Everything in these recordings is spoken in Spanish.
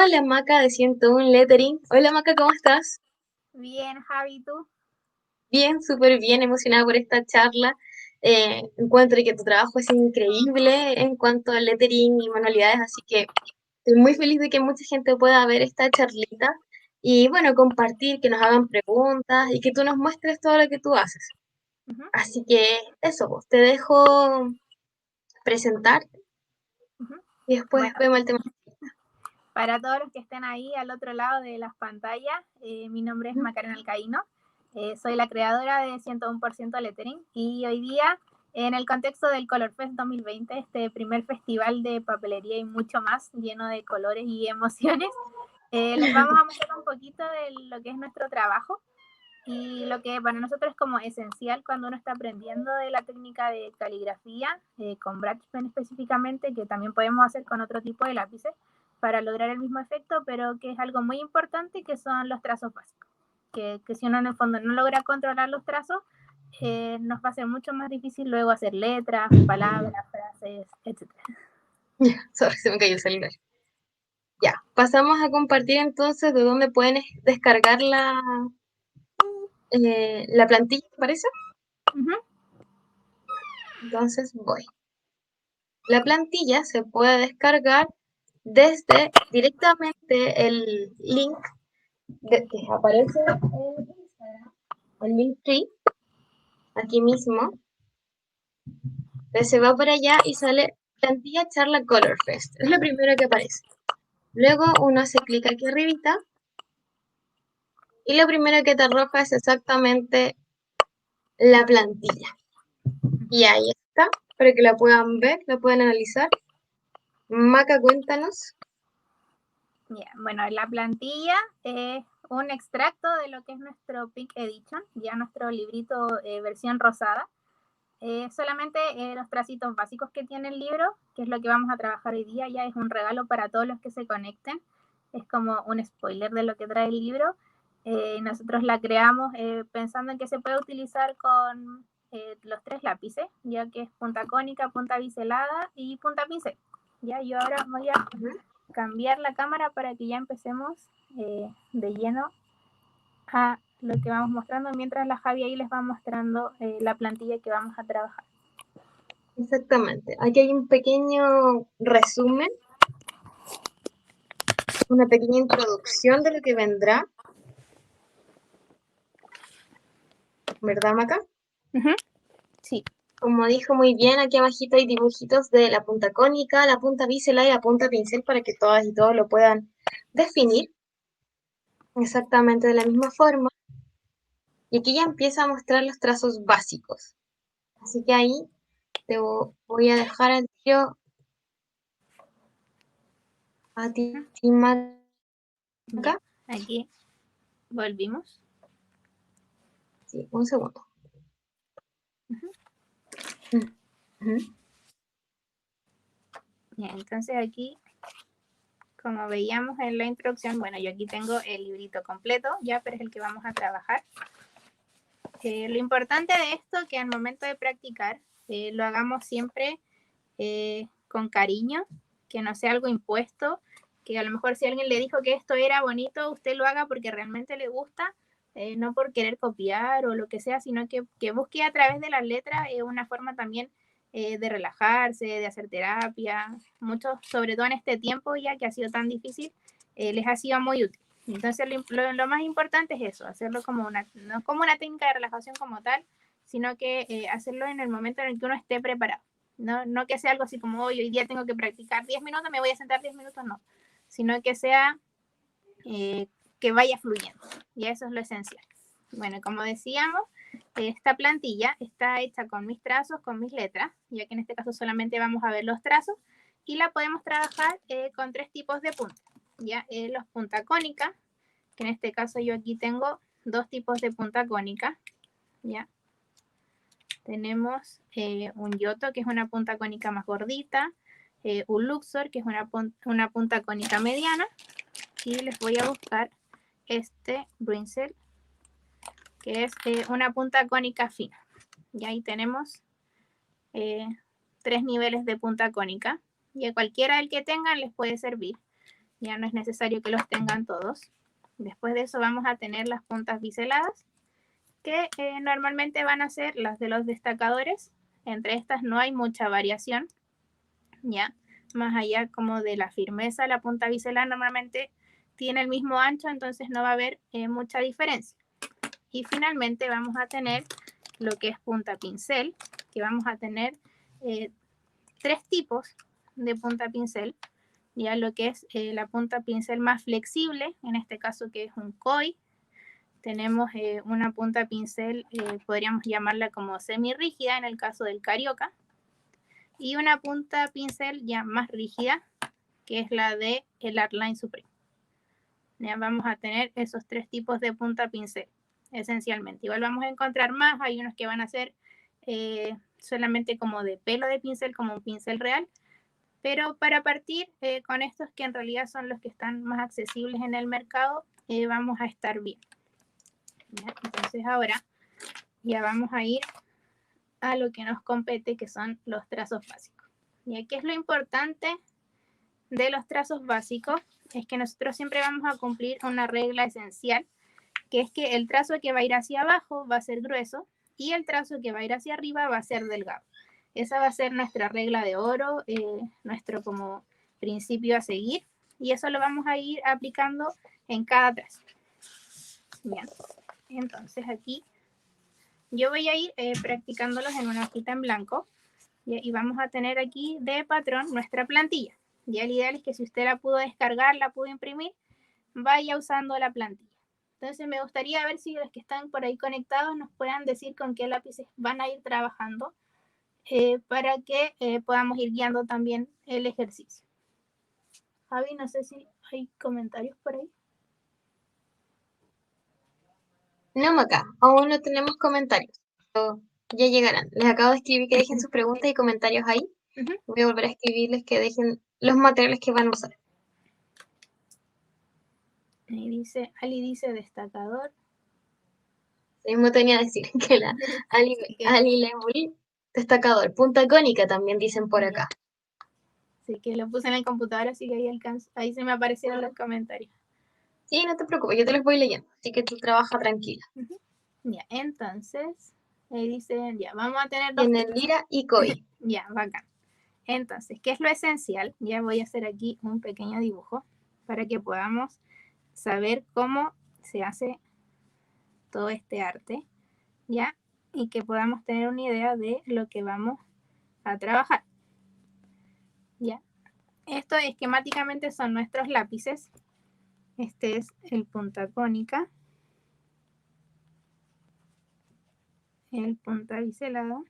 la Maca de 101 Lettering. Hola Maca, ¿cómo estás? Bien, Javi, ¿tú? Bien, súper bien, emocionada por esta charla. Encuentro que tu trabajo es increíble en cuanto a lettering y manualidades, así que estoy muy feliz de que mucha gente pueda ver esta charlita y bueno, compartir, que nos hagan preguntas y que tú nos muestres todo lo que tú haces. Ujú, Así que eso, pues, te dejo presentar ujú. y después Bueno, vemos el tema. para todos los que estén ahí al otro lado de las pantallas, mi nombre es Macarena Alcaíno, soy la creadora de 101% Lettering y hoy día, en el contexto del Color Fest 2020, este primer festival de papelería y mucho más, lleno de colores y emociones, les vamos a mostrar un poquito de lo que es nuestro trabajo. Y lo que para nosotros es como esencial cuando uno está aprendiendo de la técnica de caligrafía, con Braille Pen específicamente, que también podemos hacer con otro tipo de lápices para lograr el mismo efecto, pero que es algo muy importante, que son los trazos básicos. Que si uno en el fondo no logra controlar los trazos, nos va a ser mucho más difícil luego hacer letras, palabras, frases, etcétera. Sorry, se me cayó el celular. Ya, pasamos a compartir entonces de dónde pueden descargar la plantilla, ¿te parece? Uh-huh. Entonces voy. La plantilla se puede descargar desde directamente el link que aparece en Instagram, el Linktree, aquí mismo. Entonces se va por allá y sale plantilla charla Color Fest. Es lo primero que aparece. Luego uno hace clic aquí arribita y lo primero que te arroja es exactamente la plantilla. Y ahí está, para que la puedan ver, la puedan analizar. Maca, cuéntanos. Yeah. Bueno, la plantilla es un extracto de lo que es nuestro Pink Edition, ya nuestro librito versión rosada. Solamente los tracitos básicos que tiene el libro, que es lo que vamos a trabajar hoy día, ya es un regalo para todos los que se conecten. Es como un spoiler de lo que trae el libro. Nosotros la creamos pensando en que se puede utilizar con los tres lápices, ya que es punta cónica, punta biselada y punta pincel. Ya, yo ahora voy a cambiar la cámara para que ya empecemos de lleno a lo que vamos mostrando, mientras la Javi ahí les va mostrando la plantilla que vamos a trabajar. Exactamente. Aquí hay un pequeño resumen, una pequeña introducción de lo que vendrá, ¿verdad, Maca? Uh-huh. Sí. Como dijo muy bien, aquí abajito hay dibujitos de la punta cónica, la punta biselada y la punta pincel para que todas y todos lo puedan definir exactamente de la misma forma. Y aquí ya empieza a mostrar los trazos básicos. Así que ahí te voy a dejar al tiro a ti, Maca. Ya, aquí volvimos. Sí, un segundo. Uh-huh. Ujú. Ya, entonces aquí, como veíamos en la introducción, bueno, yo aquí tengo el librito completo, ya, pero es el que vamos a trabajar. Lo importante de esto que al momento de practicar lo hagamos siempre con cariño, que no sea algo impuesto, que a lo mejor si alguien le dijo que esto era bonito, usted lo haga porque realmente le gusta, no por querer copiar o lo que sea, sino que busque a través de las letras una forma también de relajarse, de hacer terapia. Muchos, sobre todo en este tiempo ya que ha sido tan difícil, les ha sido muy útil. Entonces lo más importante es eso, hacerlo como no como una técnica de relajación como tal, sino que hacerlo en el momento en el que uno esté preparado. No que sea algo así como hoy día tengo que practicar 10 minutos, me voy a sentar 10 minutos, no, sino que sea que vaya fluyendo. Y eso es lo esencial. Bueno, como decíamos, esta plantilla está hecha con mis trazos, con mis letras, ya que en este caso solamente vamos a ver los trazos, y la podemos trabajar con tres tipos de punta. Ya, los punta cónica, que en este caso yo aquí tengo dos tipos de punta cónica, ya. Tenemos un yoto, que es una punta cónica más gordita, un luxor, que es una punta cónica mediana, y les voy a buscar este Brinsel, que es una punta cónica fina. Y ahí tenemos tres niveles de punta cónica, y a cualquiera del que tengan les puede servir. Ya no es necesario que los tengan todos. Después de eso vamos a tener las puntas biseladas, que normalmente van a ser las de los destacadores. Entre estas no hay mucha variación, ya. Más allá como de la firmeza, la punta biselada normalmente tiene el mismo ancho, entonces no va a haber mucha diferencia. Y finalmente vamos a tener lo que es punta pincel, que vamos a tener 3 tipos de punta pincel. Ya lo que es la punta pincel más flexible, en este caso que es un koi. Tenemos una punta pincel, podríamos llamarla como semi-rígida en el caso del carioca. Y una punta pincel ya más rígida, que es la de el Artline Supreme. Ya vamos a tener esos 3 tipos de punta pincel, esencialmente. Igual vamos a encontrar más, hay unos que van a ser solamente como de pelo de pincel, como un pincel real. Pero para partir con estos que en realidad son los que están más accesibles en el mercado, vamos a estar bien. ¿Ya? Entonces ahora ya vamos a ir a lo que nos compete, que son los trazos básicos. ¿Y aquí es lo importante de los trazos básicos? Es que nosotros siempre vamos a cumplir una regla esencial, que es que el trazo que va a ir hacia abajo va a ser grueso y el trazo que va a ir hacia arriba va a ser delgado. Esa va a ser nuestra regla de oro, nuestro como principio a seguir, y eso lo vamos a ir aplicando en cada trazo. Bien, entonces aquí yo voy a ir practicándolos en una hojita en blanco, y vamos a tener aquí de patrón nuestra plantilla. Ya el ideal es que si usted la pudo descargar, la pudo imprimir, vaya usando la plantilla. Entonces me gustaría ver si los que están por ahí conectados nos puedan decir con qué lápices van a ir trabajando, para que podamos ir guiando también el ejercicio. Javi, no sé si hay comentarios por ahí. No, Maca, aún no tenemos comentarios. Pero ya llegarán. Les acabo de escribir que dejen sus preguntas y comentarios ahí. Voy a volver a escribirles que dejen los materiales que van a usar. Ahí dice, Ali dice destacador. Lo mismo tenía que decir que la Ali Lemuri, destacador. Punta cónica también dicen por acá. Sí, que lo puse en el computador, así que ahí se me aparecieron los comentarios. Sí, no te preocupes, yo te los voy leyendo. Así que tú trabaja tranquila. Ya, entonces, ahí dice, ya, vamos a tener Tienen lira y koi. Ya, bacán. Entonces, ¿qué es lo esencial? Ya voy a hacer aquí un pequeño dibujo para que podamos saber cómo se hace todo este arte, ¿ya? Y que podamos tener una idea de lo que vamos a trabajar, ¿ya? Esto esquemáticamente son nuestros lápices. Este es el punta cónica, el punta biselado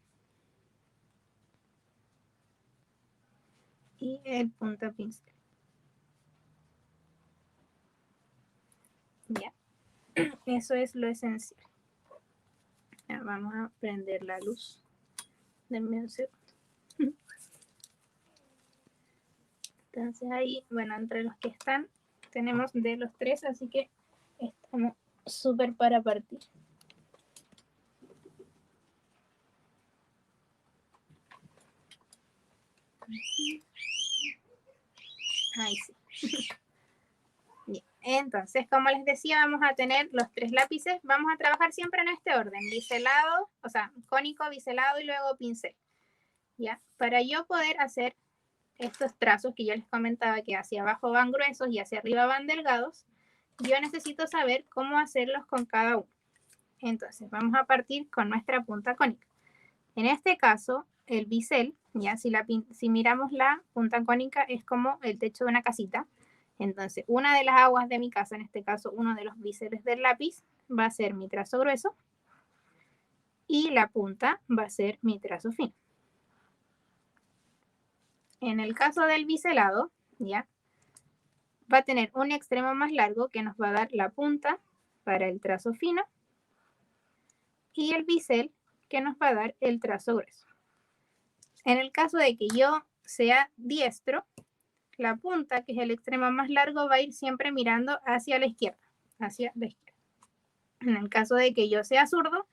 y el punta pincel. Ya, eso es lo esencial. Ya, vamos a prender la luz. Denme un segundo. Entonces ahí, bueno, entre los que están, tenemos de los 3, así que estamos súper para partir. Ahí sí. Bien. Entonces, como les decía, vamos a tener los 3 lápices. Vamos a trabajar siempre en este orden: biselado, o sea, cónico, biselado y luego pincel. ¿Ya? Para yo poder hacer estos trazos que yo les comentaba, que hacia abajo van gruesos y hacia arriba van delgados, yo necesito saber cómo hacerlos con cada uno. Entonces, vamos a partir con nuestra punta cónica. En este caso, el bisel, ya si miramos la punta cónica, es como el techo de una casita. Entonces, una de las aguas de mi casa, en este caso uno de los biseles del lápiz, va a ser mi trazo grueso y la punta va a ser mi trazo fino. En el caso del biselado, ya, va a tener un extremo más largo que nos va a dar la punta para el trazo fino y el bisel que nos va a dar el trazo grueso. En el caso de que yo sea diestro, la punta, que es el extremo más largo, va a ir siempre mirando hacia la izquierda, En el caso de que yo sea zurdo,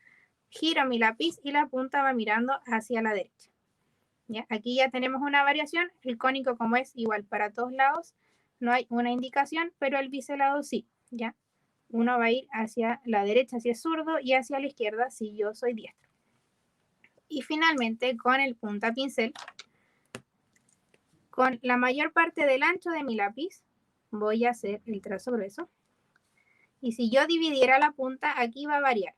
giro mi lápiz y la punta va mirando hacia la derecha. ¿Ya? Aquí ya tenemos una variación. El cónico, como es igual para todos lados, no hay una indicación, pero el biselado sí, ¿ya? Uno va a ir hacia la derecha si es zurdo y hacia la izquierda si yo soy diestro. Y finalmente con el punta pincel, con la mayor parte del ancho de mi lápiz, voy a hacer el trazo grueso. Y si yo dividiera la punta, aquí va a variar,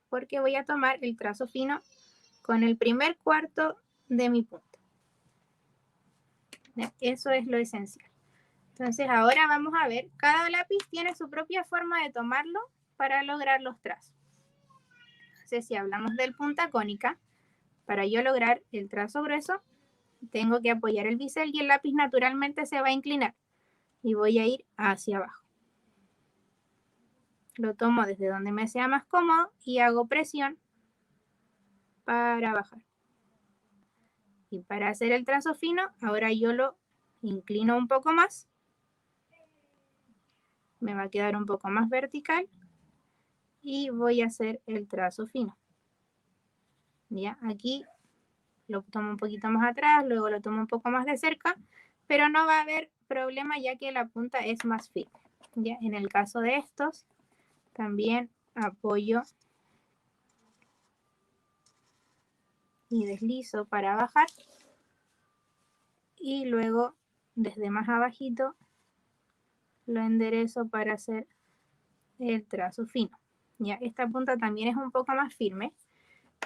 porque voy a tomar el trazo fino con el primer cuarto de mi punta. Eso es lo esencial. Entonces ahora vamos a ver, cada lápiz tiene su propia forma de tomarlo para lograr los trazos. Entonces si hablamos del punta cónica, para yo lograr el trazo grueso, tengo que apoyar el bisel y el lápiz naturalmente se va a inclinar y voy a ir hacia abajo. Lo tomo desde donde me sea más cómodo y hago presión para bajar. Y para hacer el trazo fino, ahora yo lo inclino un poco más. Me va a quedar un poco más vertical y voy a hacer el trazo fino. Ya, aquí lo tomo un poquito más atrás, luego lo tomo un poco más de cerca, pero no va a haber problema ya que la punta es más firme. Ya, en el caso de estos, también apoyo y deslizo para bajar y luego desde más abajito lo enderezo para hacer el trazo fino. Ya, esta punta también es un poco más firme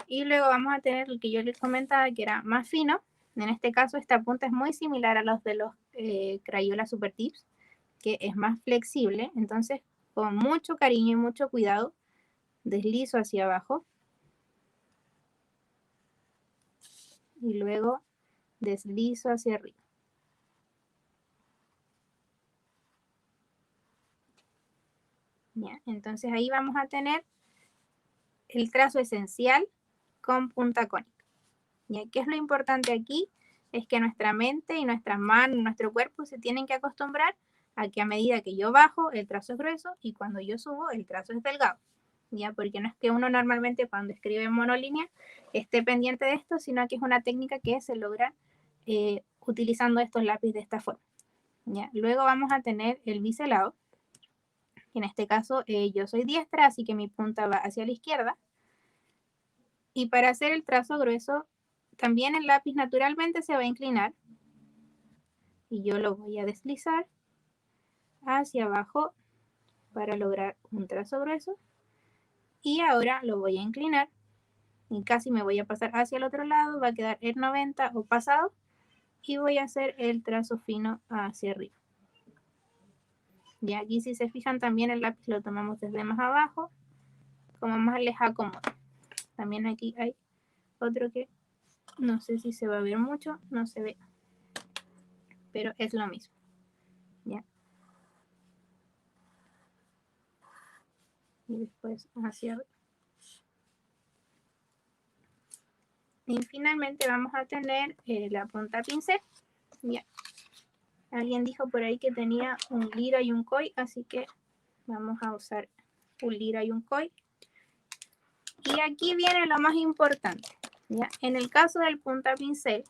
y luego vamos a tener el que yo les comentaba que era más fino. En este caso esta punta es muy similar a los de los Crayola Super Tips, que es más flexible, entonces con mucho cariño y mucho cuidado deslizo hacia abajo y luego deslizo hacia arriba. Ya, entonces ahí vamos a tener el trazo esencial con punta cónica. ¿Ya? ¿Qué es lo importante aquí? Es que nuestra mente y nuestras manos, nuestro cuerpo se tienen que acostumbrar a que a medida que yo bajo, el trazo es grueso y cuando yo subo, el trazo es delgado. ¿Ya? Porque no es que uno normalmente cuando escribe en monolínea esté pendiente de esto, sino que es una técnica que se logra utilizando estos lápices de esta forma. ¿Ya? Luego vamos a tener el biselado. En este caso yo soy diestra, así que mi punta va hacia la izquierda. Y para hacer el trazo grueso, también el lápiz naturalmente se va a inclinar. Y yo lo voy a deslizar hacia abajo para lograr un trazo grueso. Y ahora lo voy a inclinar y casi me voy a pasar hacia el otro lado, va a quedar el 90 o pasado y voy a hacer el trazo fino hacia arriba. Y aquí si se fijan también el lápiz lo tomamos desde más abajo, como más les acomoda. También aquí hay otro que no sé si se va a ver mucho, no se ve, pero es lo mismo. ¿Ya? Y después hacia arriba. Y finalmente vamos a tener la punta pincel. Ya. Alguien dijo por ahí que tenía un lira y un koi, así que vamos a usar un lira y un koi. Y aquí viene lo más importante. ¿Ya? En el caso del punta pincel,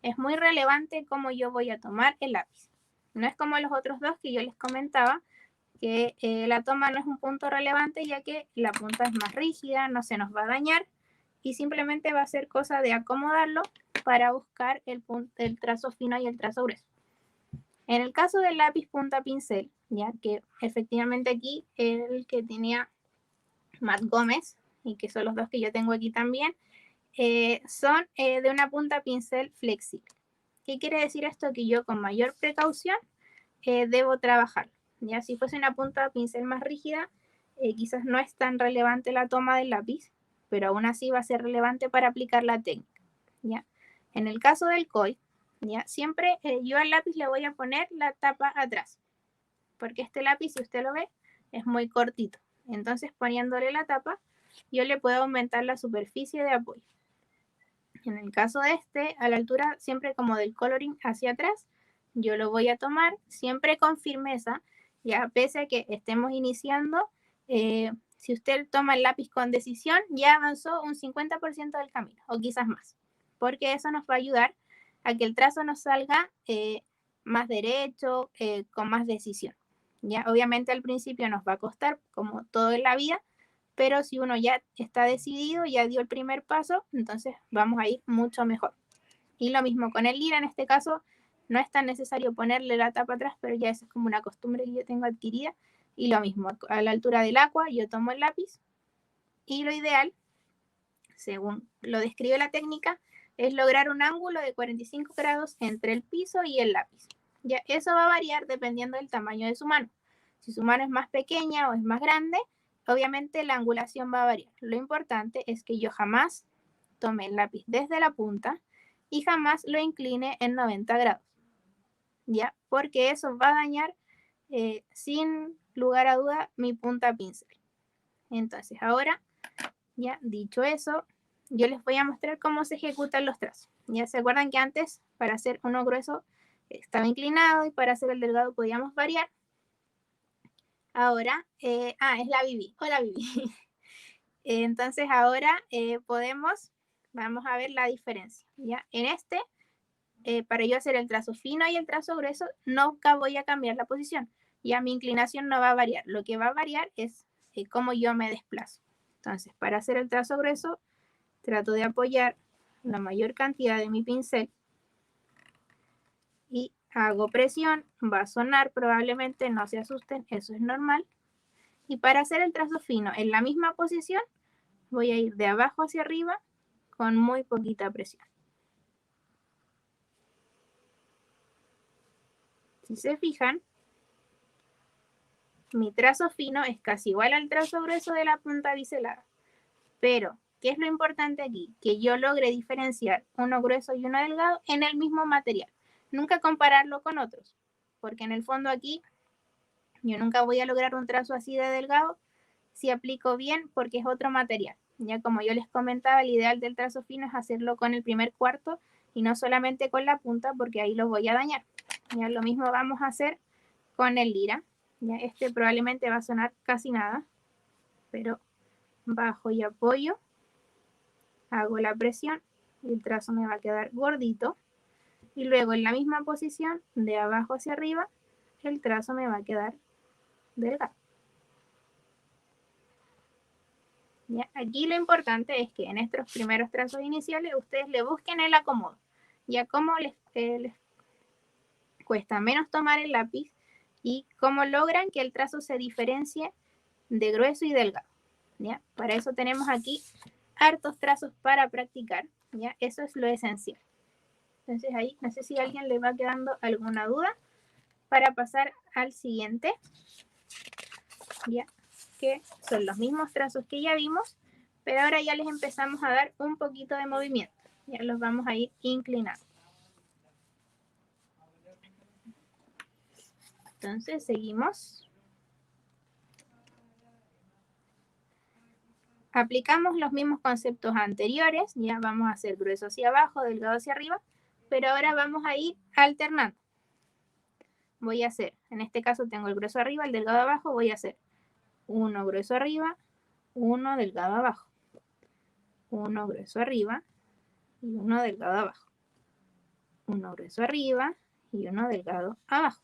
es muy relevante cómo yo voy a tomar el lápiz. No es como los otros dos que yo les comentaba, que la toma no es un punto relevante ya que la punta es más rígida, no se nos va a dañar y simplemente va a ser cosa de acomodarlo para buscar el trazo fino y el trazo grueso. En el caso del lápiz punta pincel, ya que efectivamente aquí el que tenía Matt Gómez y que son los dos que yo tengo aquí también, son de una punta pincel flexible. ¿Qué quiere decir esto? Que yo con mayor precaución debo trabajar. Ya si fuese una punta pincel más rígida, quizás no es tan relevante la toma del lápiz, pero aún así va a ser relevante para aplicar la técnica. ¿Ya? En el caso del koi, ¿ya? Siempre yo al lápiz le voy a poner la tapa atrás, porque este lápiz, si usted lo ve, es muy cortito. Entonces poniéndole la tapa, yo le puedo aumentar la superficie de apoyo. En el caso de este, a la altura siempre como del coloring hacia atrás, yo lo voy a tomar siempre con firmeza, ya pese a que estemos iniciando, si usted toma el lápiz con decisión, ya avanzó un 50% del camino, o quizás más, porque eso nos va a ayudar a que el trazo nos salga más derecho, con más decisión. ¿Ya? Obviamente al principio nos va a costar, como todo en la vida, pero si uno ya está decidido, ya dio el primer paso, entonces vamos a ir mucho mejor. Y lo mismo con el lira, en este caso no es tan necesario ponerle la tapa atrás, pero ya eso es como una costumbre que yo tengo adquirida. Y lo mismo, a la altura del agua yo tomo el lápiz y lo ideal, según lo describe la técnica, es lograr un ángulo de 45 grados entre el piso y el lápiz. Ya, eso va a variar dependiendo del tamaño de su mano. Si su mano es más pequeña o es más grande, obviamente la angulación va a variar. Lo importante es que yo jamás tome el lápiz desde la punta y jamás lo incline en 90 grados. ¿Ya? Porque eso va a dañar sin lugar a duda mi punta pincel. Entonces ahora, ya dicho eso, yo les voy a mostrar cómo se ejecutan los trazos. Ya se acuerdan que antes para hacer uno grueso estaba inclinado y para hacer el delgado podíamos variar. Ahora, es la Vivi. Hola Vivi. Entonces ahora vamos a ver la diferencia. ¿Ya? En este, para yo hacer el trazo fino y el trazo grueso, nunca voy a cambiar la posición. Ya mi inclinación no va a variar. Lo que va a variar es cómo yo me desplazo. Entonces, para hacer el trazo grueso, trato de apoyar la mayor cantidad de mi pincel y hago presión. Va a sonar probablemente, no se asusten, eso es normal. Y para hacer el trazo fino en la misma posición, voy a ir de abajo hacia arriba con muy poquita presión. Si se fijan, mi trazo fino es casi igual al trazo grueso de la punta biselada. Pero, ¿qué es lo importante aquí? Que yo logre diferenciar uno grueso y uno delgado en el mismo material. Nunca compararlo con otros, porque en el fondo aquí yo nunca voy a lograr un trazo así de delgado si aplico bien porque es otro material. Ya como yo les comentaba, el ideal del trazo fino es hacerlo con el primer cuarto y no solamente con la punta porque ahí lo voy a dañar. Ya lo mismo vamos a hacer con el lira. Ya este probablemente va a sonar casi nada, pero bajo y apoyo, hago la presión y el trazo me va a quedar gordito. Y luego en la misma posición, de abajo hacia arriba, el trazo me va a quedar delgado. ¿Ya? Aquí lo importante es que en estos primeros trazos iniciales ustedes le busquen el acomodo. Ya cómo les cuesta menos tomar el lápiz y cómo logran que el trazo se diferencie de grueso y delgado. ¿Ya? Para eso tenemos aquí hartos trazos para practicar. ¿Ya? Eso es lo esencial. Entonces ahí no sé si a alguien le va quedando alguna duda para pasar al siguiente. ¿Ya? Que son los mismos trazos que ya vimos, pero ahora ya les empezamos a dar un poquito de movimiento. Ya los vamos a ir inclinando. Entonces seguimos. Aplicamos los mismos conceptos anteriores, ya vamos a hacer grueso hacia abajo, delgado hacia arriba, pero ahora vamos a ir alternando. Voy a hacer, en este caso tengo el grueso arriba, el delgado abajo, voy a hacer uno grueso arriba, uno delgado abajo, uno grueso arriba y uno delgado abajo, uno grueso arriba y uno delgado abajo.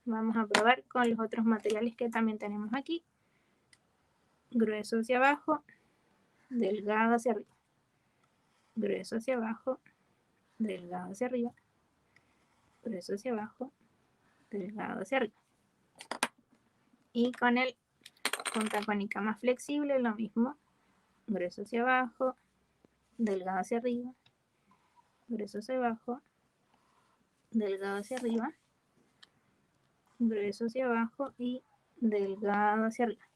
Vamos a probar con los otros materiales que también tenemos aquí. Grueso hacia abajo, delgado hacia arriba, grueso hacia abajo, delgado hacia arriba, grueso hacia abajo, delgado hacia arriba. Y con el punta cónica más flexible, lo mismo, grueso hacia abajo, delgado hacia arriba, grueso hacia abajo, delgado hacia arriba, grueso hacia abajo y delgado hacia arriba.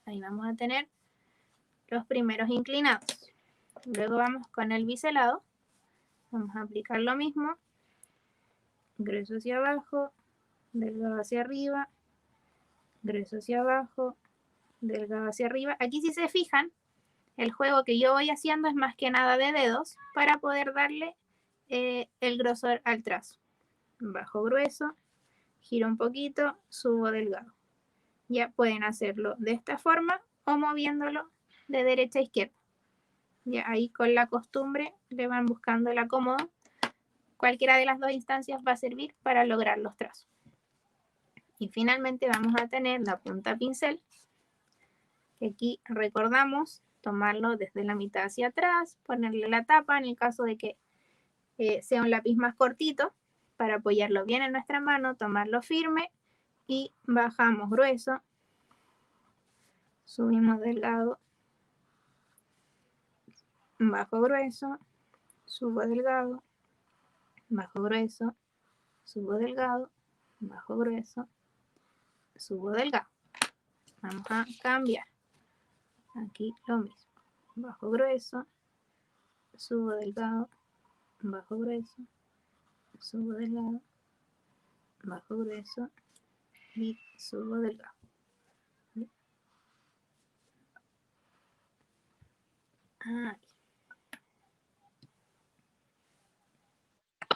Ahí vamos a tener los primeros inclinados. Luego vamos con el biselado. Vamos a aplicar lo mismo. Grueso hacia abajo, delgado hacia arriba, grueso hacia abajo, delgado hacia arriba. Aquí si se fijan, el juego que yo voy haciendo es más que nada de dedos para poder darle el grosor al trazo. Bajo grueso, giro un poquito, subo delgado. Ya pueden hacerlo de esta forma o moviéndolo de derecha a izquierda. Ya ahí con la costumbre le van buscando el acomodo. Cualquiera de las dos instancias va a servir para lograr los trazos. Y finalmente vamos a tener la punta pincel, que aquí recordamos tomarlo desde la mitad hacia atrás, ponerle la tapa en el caso de que sea un lápiz más cortito, para apoyarlo bien en nuestra mano, tomarlo firme y bajamos grueso, subimos delgado, bajo grueso, subo delgado, bajo grueso, subo delgado, bajo grueso, subo delgado. Vamos a cambiar. Aquí lo mismo. Bajo grueso, subo delgado, bajo grueso, subo delgado, bajo grueso y subo delgado. Ahí.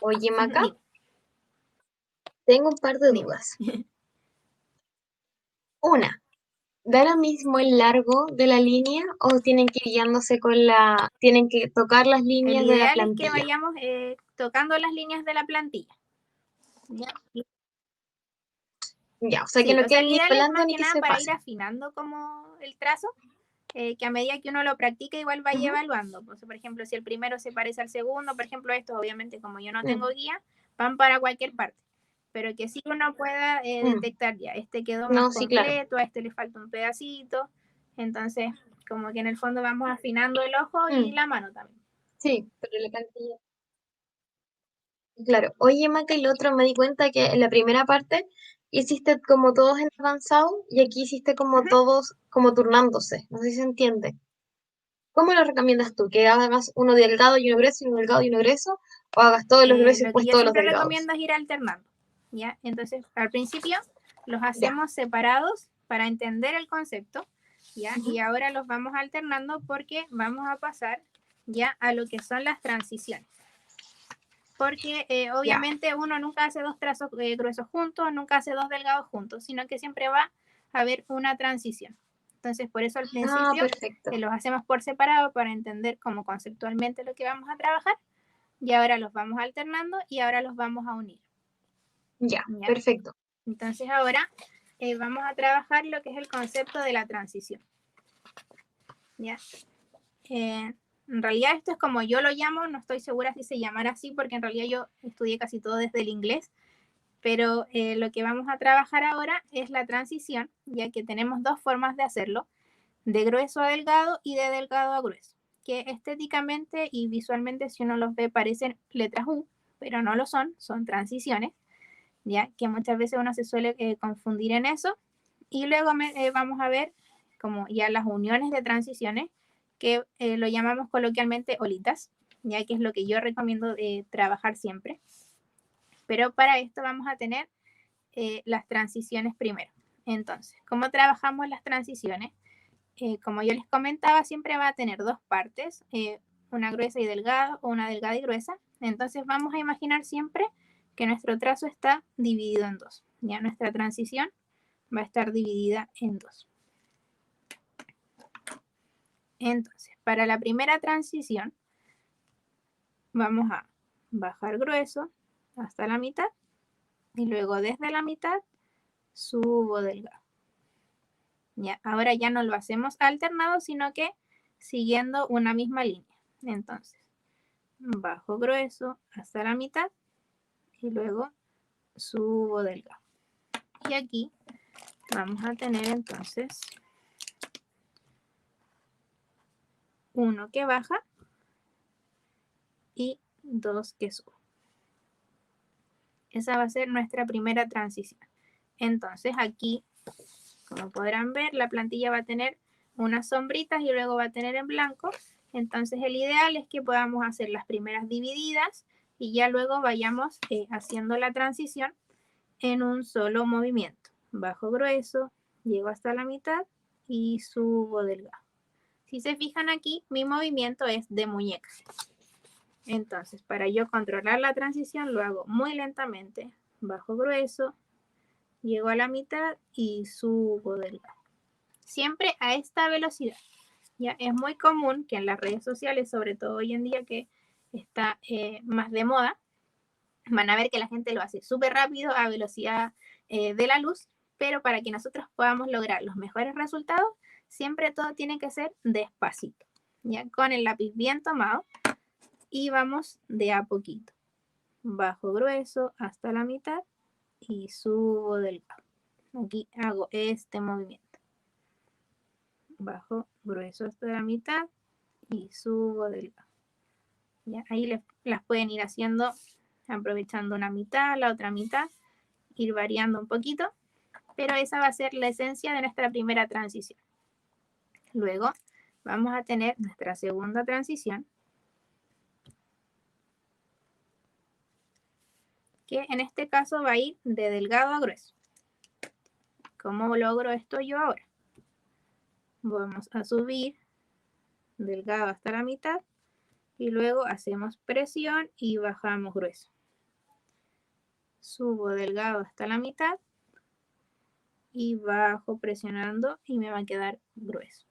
Oye, Maca, Dime, tengo un par de dime. dudas. Una, ¿da lo mismo el largo de la línea o tienen que ir guiándose tienen que tocar las El líneas de la ideal es que plantilla? vayamos tocando las líneas de la plantilla. ¿Ya? Ya, o sea que Sí, no o sea, queden el ni ideal es volando más ni que que nada se para ir pasen. afinando como el trazo, que a medida que uno lo practica igual vaya Ujú, evaluando. Pues, por ejemplo, si el primero se parece al segundo, por ejemplo, estos obviamente como yo no mm, tengo guía, van para cualquier parte. Pero que sí uno pueda mm. detectar ya, este quedó más No, sí, claro. completo, a este le falta un pedacito. Entonces, como que en el fondo vamos afinando el ojo y Mm, la mano también. sí, pero la plantilla. Claro. Oye, Maca, y lo otro me di cuenta que en la primera parte hiciste como todos en avanzado y aquí hiciste como Ujú. todos como turnándose. No sé si se entiende. ¿Cómo lo recomiendas tú? ¿Que hagas uno delgado y uno grueso y uno delgado y uno grueso? ¿O hagas todos los gruesos y Lo que después yo todos los siempre delgados? recomiendo es ir alternando, ¿ya? Entonces, al principio los Ya. hacemos separados para entender el concepto, ¿ya? Y Ujú. ahora los vamos alternando porque vamos a pasar ya a lo que son las transiciones. Porque Ya. obviamente uno nunca hace dos trazos gruesos juntos, nunca hace dos delgados juntos, sino que siempre va a haber una transición. Entonces, por eso al Ah, principio perfecto. los hacemos por separado para entender como conceptualmente lo que vamos a trabajar y ahora los vamos alternando y ahora los vamos a unir. Ya, ¿Ya? perfecto. Entonces ahora vamos a trabajar lo que es el concepto de la transición. ¿Ya? En realidad esto es como yo lo llamo, no estoy segura si se llamará así porque en realidad yo estudié casi todo desde el inglés, pero lo que vamos a trabajar ahora es la transición, ya que tenemos dos formas de hacerlo, de grueso a delgado y de delgado a grueso, que estéticamente y visualmente si uno los ve parecen letras U, pero no lo son, son transiciones, ya que muchas veces uno se suele confundir en eso. Y luego vamos a ver como ya las uniones de transiciones, que lo llamamos coloquialmente olitas, ya que es lo que yo recomiendo trabajar siempre. Pero para esto vamos a tener las transiciones primero. Entonces, ¿cómo trabajamos las transiciones? Como yo les comentaba, siempre va a tener dos partes, una gruesa y delgada o una delgada y gruesa. Entonces vamos a imaginar siempre que nuestro trazo está dividido en dos. Ya nuestra transición va a estar dividida en dos. Entonces, para la primera transición, vamos a bajar grueso hasta la mitad y luego desde la mitad subo delgado. Ya, ahora ya no lo hacemos alternado, sino que siguiendo una misma línea. Entonces, bajo grueso hasta la mitad y luego subo delgado. Y aquí vamos a tener entonces uno que baja y dos que sube. Esa va a ser nuestra primera transición. Entonces aquí, como podrán ver, la plantilla va a tener unas sombritas y luego va a tener en blanco. Entonces el ideal es que podamos hacer las primeras divididas y ya luego vayamos haciendo la transición en un solo movimiento. Bajo grueso, llego hasta la mitad y subo delgado. Si se fijan aquí, mi movimiento es de muñeca. Entonces, para yo controlar la transición, lo hago muy lentamente. Bajo grueso, llego a la mitad y subo delgado. Siempre a esta velocidad. Ya es muy común que en las redes sociales, sobre todo hoy en día que está más de moda, van a ver que la gente lo hace súper rápido a velocidad de la luz, pero para que nosotros podamos lograr los mejores resultados, siempre todo tiene que ser despacito, ya con el lápiz bien tomado y vamos de a poquito. Bajo grueso hasta la mitad y subo delgado. Aquí hago este movimiento. Bajo grueso hasta la mitad y subo delgado. ¿Ya? Ahí las pueden ir haciendo aprovechando una mitad, la otra mitad, ir variando un poquito, pero esa va a ser la esencia de nuestra primera transición. Luego vamos a tener nuestra segunda transición, que en este caso va a ir de delgado a grueso. ¿Cómo logro esto yo ahora? Vamos a subir delgado hasta la mitad y luego hacemos presión y bajamos grueso. Subo delgado hasta la mitad y bajo presionando y me va a quedar grueso.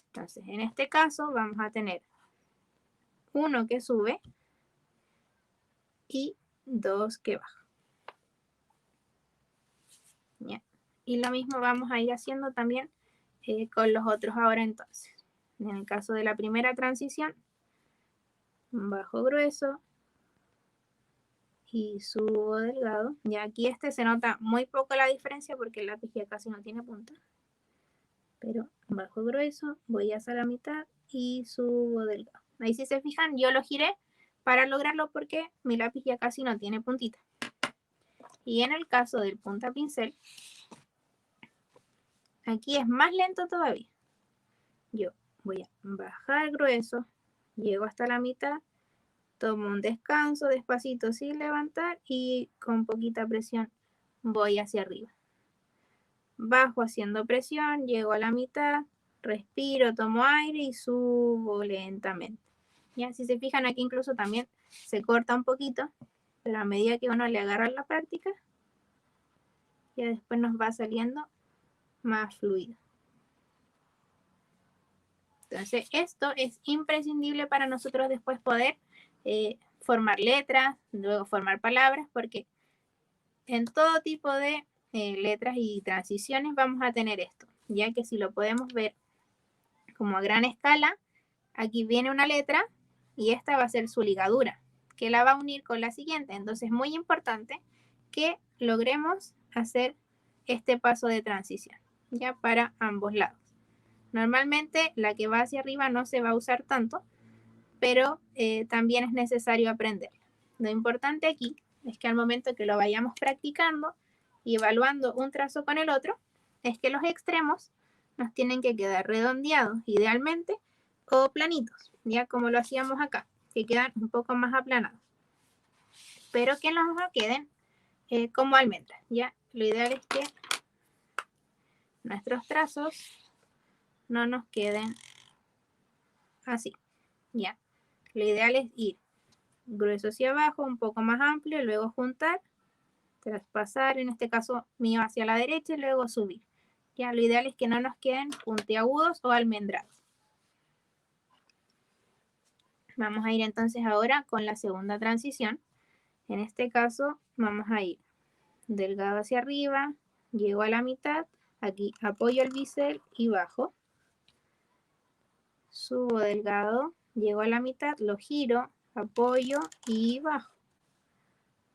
Entonces, en este caso vamos a tener uno que sube y dos que baja. ¿Ya? Y lo mismo vamos a ir haciendo también con los otros ahora entonces. En el caso de la primera transición, bajo grueso y subo delgado. Ya aquí se nota muy poco la diferencia porque el lápiz ya casi no tiene punta. Pero bajo grueso, voy hacia la mitad y subo delgado. Ahí si se fijan, yo lo giré para lograrlo porque mi lápiz ya casi no tiene puntita. Y en el caso del punta pincel, aquí es más lento todavía. Yo voy a bajar grueso, llego hasta la mitad, tomo un descanso despacito sin levantar y con poquita presión voy hacia arriba. Bajo haciendo presión, llego a la mitad, respiro, tomo aire y subo lentamente. Ya, si se fijan aquí incluso también se corta un poquito, pero a medida que uno le agarra la práctica, ya después nos va saliendo más fluido. Entonces, esto es imprescindible para nosotros después poder formar letras, luego formar palabras, porque en todo tipo de letras y transiciones vamos a tener esto, ya que si lo podemos ver como a gran escala, aquí viene una letra y esta va a ser su ligadura, que la va a unir con la siguiente. Entonces es muy importante que logremos hacer este paso de transición, ya para ambos lados. Normalmente la que va hacia arriba no se va a usar tanto, pero también es necesario aprenderla. Lo importante aquí es que al momento que lo vayamos practicando y evaluando un trazo con el otro, es que los extremos nos tienen que quedar redondeados, idealmente, o planitos, ya como lo hacíamos acá, que quedan un poco más aplanados. Pero que no queden como almendras, ya. Lo ideal es que nuestros trazos no nos queden así, ya. Lo ideal es ir grueso hacia abajo, un poco más amplio, luego juntar, traspasar, en este caso mío hacia la derecha y luego subir. Ya, lo ideal es que no nos queden puntiagudos o almendrados. Vamos a ir entonces ahora con la segunda transición. En este caso vamos a ir delgado hacia arriba, llego a la mitad, aquí apoyo el bisel y bajo. Subo delgado, llego a la mitad, lo giro, apoyo y bajo.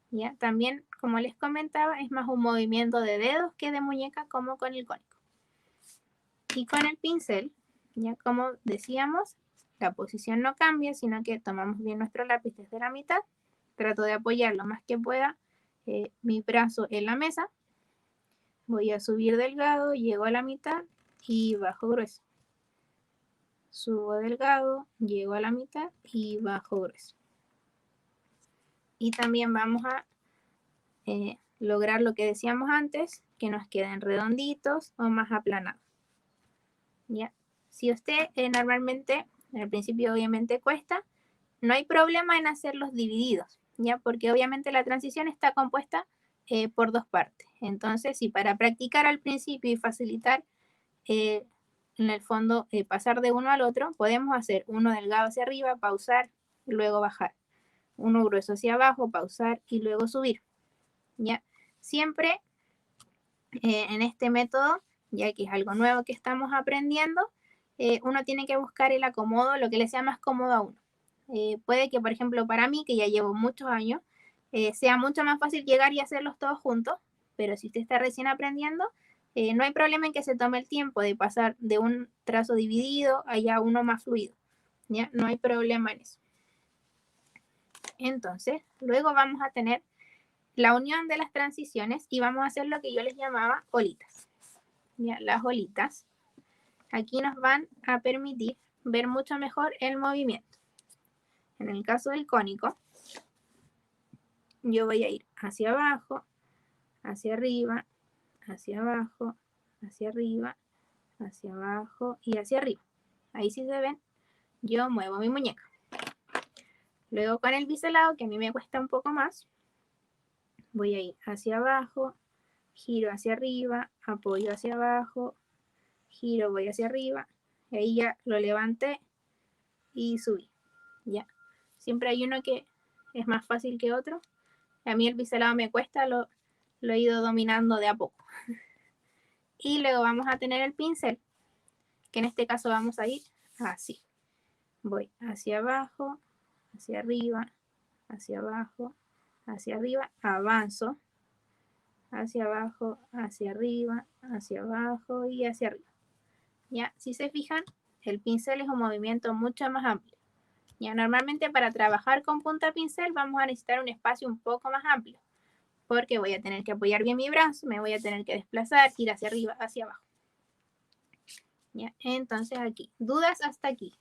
¿Ya? También, como les comentaba, es más un movimiento de dedos que de muñeca como con el cónico. Y con el pincel, ya como decíamos, la posición no cambia, sino que tomamos bien nuestro lápiz desde la mitad, trato de apoyar lo más que pueda mi brazo en la mesa, voy a subir delgado, llego a la mitad y bajo grueso. Subo delgado, llego a la mitad y bajo grueso. Y también vamos a lograr lo que decíamos antes, que nos queden redonditos o más aplanados. ¿Ya? Si usted normalmente, al principio obviamente cuesta, no hay problema en hacerlos divididos, ¿ya? Porque obviamente la transición está compuesta por dos partes. Entonces, si para practicar al principio y facilitar en el fondo pasar de uno al otro, podemos hacer uno delgado hacia arriba, pausar, y luego bajar. Uno grueso hacia abajo, pausar y luego subir. ¿Ya? Siempre en este método, ya que es algo nuevo que estamos aprendiendo, uno tiene que buscar el acomodo, lo que le sea más cómodo a uno. Puede que, por ejemplo, para mí, que ya llevo muchos años, sea mucho más fácil llegar y hacerlos todos juntos, pero si usted está recién aprendiendo, no hay problema en que se tome el tiempo de pasar de un trazo dividido a uno más fluido. ¿Ya? No hay problema en eso. Entonces, luego vamos a tener la unión de las transiciones y vamos a hacer lo que yo les llamaba olitas. ¿Ya? Las olitas aquí nos van a permitir ver mucho mejor el movimiento. En el caso del cónico, yo voy a ir hacia abajo, hacia arriba, hacia abajo, hacia arriba, hacia abajo y hacia arriba. Ahí sí se ven, yo muevo mi muñeca. Luego con el biselado, que a mí me cuesta un poco más, voy a ir hacia abajo, giro hacia arriba, apoyo hacia abajo, giro, voy hacia arriba, y ahí ya lo levanté y subí. Ya. Siempre hay uno que es más fácil que otro. A mí el biselado me cuesta, lo he ido dominando de a poco. Y luego vamos a tener el pincel, que en este caso vamos a ir así. Voy hacia abajo, hacia arriba, hacia abajo, hacia arriba, avanzo, hacia abajo, hacia arriba, hacia abajo y hacia arriba. Ya, si se fijan, el pincel es un movimiento mucho más amplio. Ya, normalmente para trabajar con punta pincel vamos a necesitar un espacio un poco más amplio, porque voy a tener que apoyar bien mi brazo, me voy a tener que desplazar, ir hacia arriba, hacia abajo. ¿Ya? Entonces aquí, dudas hasta aquí.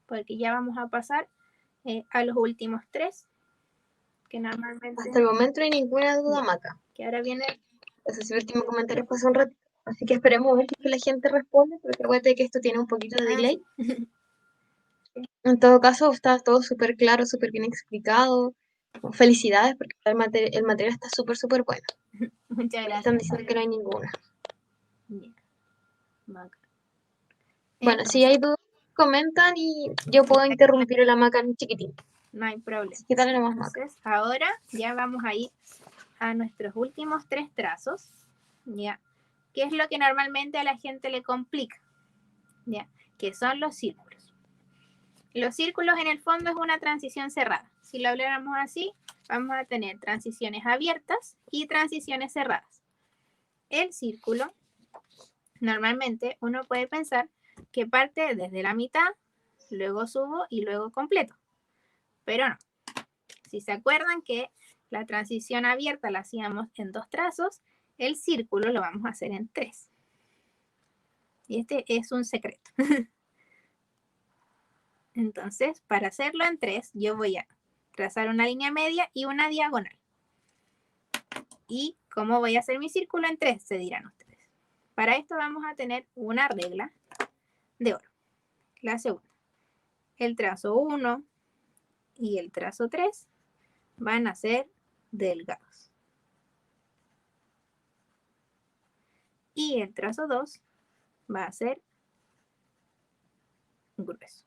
Porque ya vamos a pasar a los últimos tres, que normalmente... Hasta el momento no hay ninguna duda, Ya. Maca. Que ahora viene... Ese último comentario fue hace un rato. Así que esperemos a ver si la gente responde, porque acuérdate que esto tiene un poquito de delay. Sí. En todo caso, está todo súper claro, súper bien explicado. Felicidades, porque el material está súper, súper bueno. Muchas gracias. Están diciendo que no hay ninguna. Ya. Maca. Bueno, si hay dudas, comentan y yo puedo interrumpir la Maca en un chiquitín. No hay problema. Así que dale nomás, Maca. Entonces, ahora ya vamos a ir a nuestros últimos tres trazos, ¿ya? ¿Qué es lo que normalmente a la gente le complica? ¿Ya? Que son los círculos. Los círculos en el fondo es una transición cerrada. Si lo habláramos así, vamos a tener transiciones abiertas y transiciones cerradas. El círculo, normalmente uno puede pensar que parte desde la mitad, luego subo y luego completo. Pero no. Si se acuerdan que la transición abierta la hacíamos en 2 trazos, el círculo lo vamos a hacer en 3. Y este es un secreto. Entonces, para hacerlo en 3, yo voy a trazar una línea media y una diagonal. ¿Y cómo voy a hacer mi círculo en 3? Se dirán ustedes. Para esto vamos a tener una regla de oro. La segunda. El trazo 1 y el trazo 3 van a ser delgados. Y el trazo 2 va a ser grueso.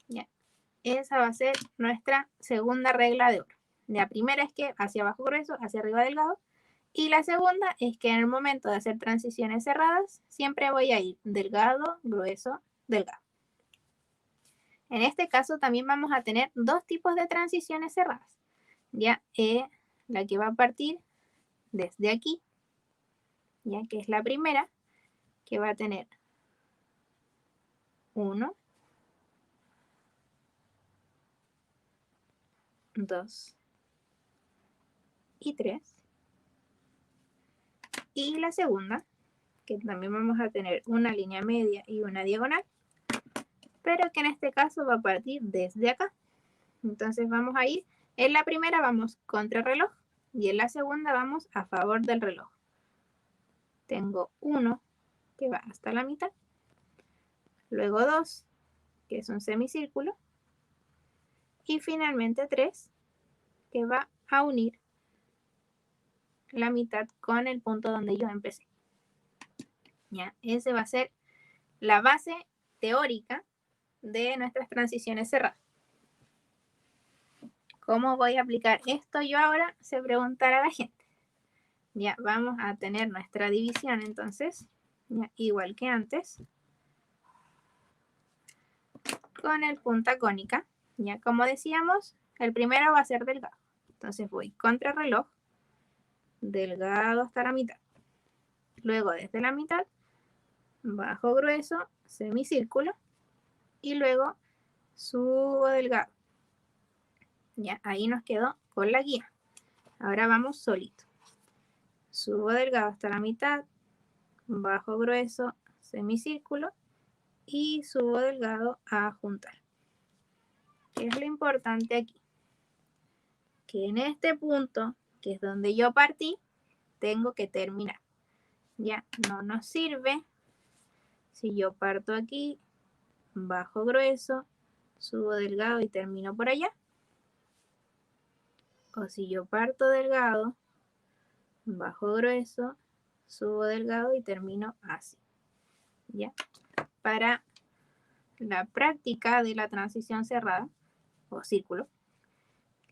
¿Ya? Esa va a ser nuestra segunda regla de oro. La primera es que hacia abajo grueso, hacia arriba delgado. Y la segunda es que en el momento de hacer transiciones cerradas, siempre voy a ir delgado, grueso, delgado. En este caso también vamos a tener dos tipos de transiciones cerradas. Ya, la que va a partir desde aquí, ya que es la primera, que va a tener 1, 2 y 3. Y la segunda, que también vamos a tener una línea media y una diagonal, pero que en este caso va a partir desde acá. Entonces vamos a ir, en la primera vamos contra el reloj y en la segunda vamos a favor del reloj. Tengo 1 que va hasta la mitad, luego 2 que es un semicírculo y finalmente 3 que va a unir la mitad con el punto donde yo empecé. ¿Ya? Ese va a ser la base teórica de nuestras transiciones cerradas. ¿Cómo voy a aplicar esto yo ahora? Se preguntará la gente. Ya, vamos a tener nuestra división entonces, ya, igual que antes, con el punta cónica. Ya, como decíamos, el primero va a ser delgado. Entonces voy contra reloj, delgado hasta la mitad. Luego desde la mitad, bajo grueso, semicírculo, y luego subo delgado. Ya, ahí nos quedó con la guía. Ahora vamos solito. Subo delgado hasta la mitad, bajo grueso, semicírculo y subo delgado a juntar. ¿Qué es lo importante aquí? Que en este punto, que es donde yo partí, tengo que terminar. Ya, no nos sirve si yo parto aquí, bajo grueso, subo delgado y termino por allá. O si yo parto delgado, bajo grueso, subo delgado y termino así. ¿Ya? Para la práctica de la transición cerrada o círculo,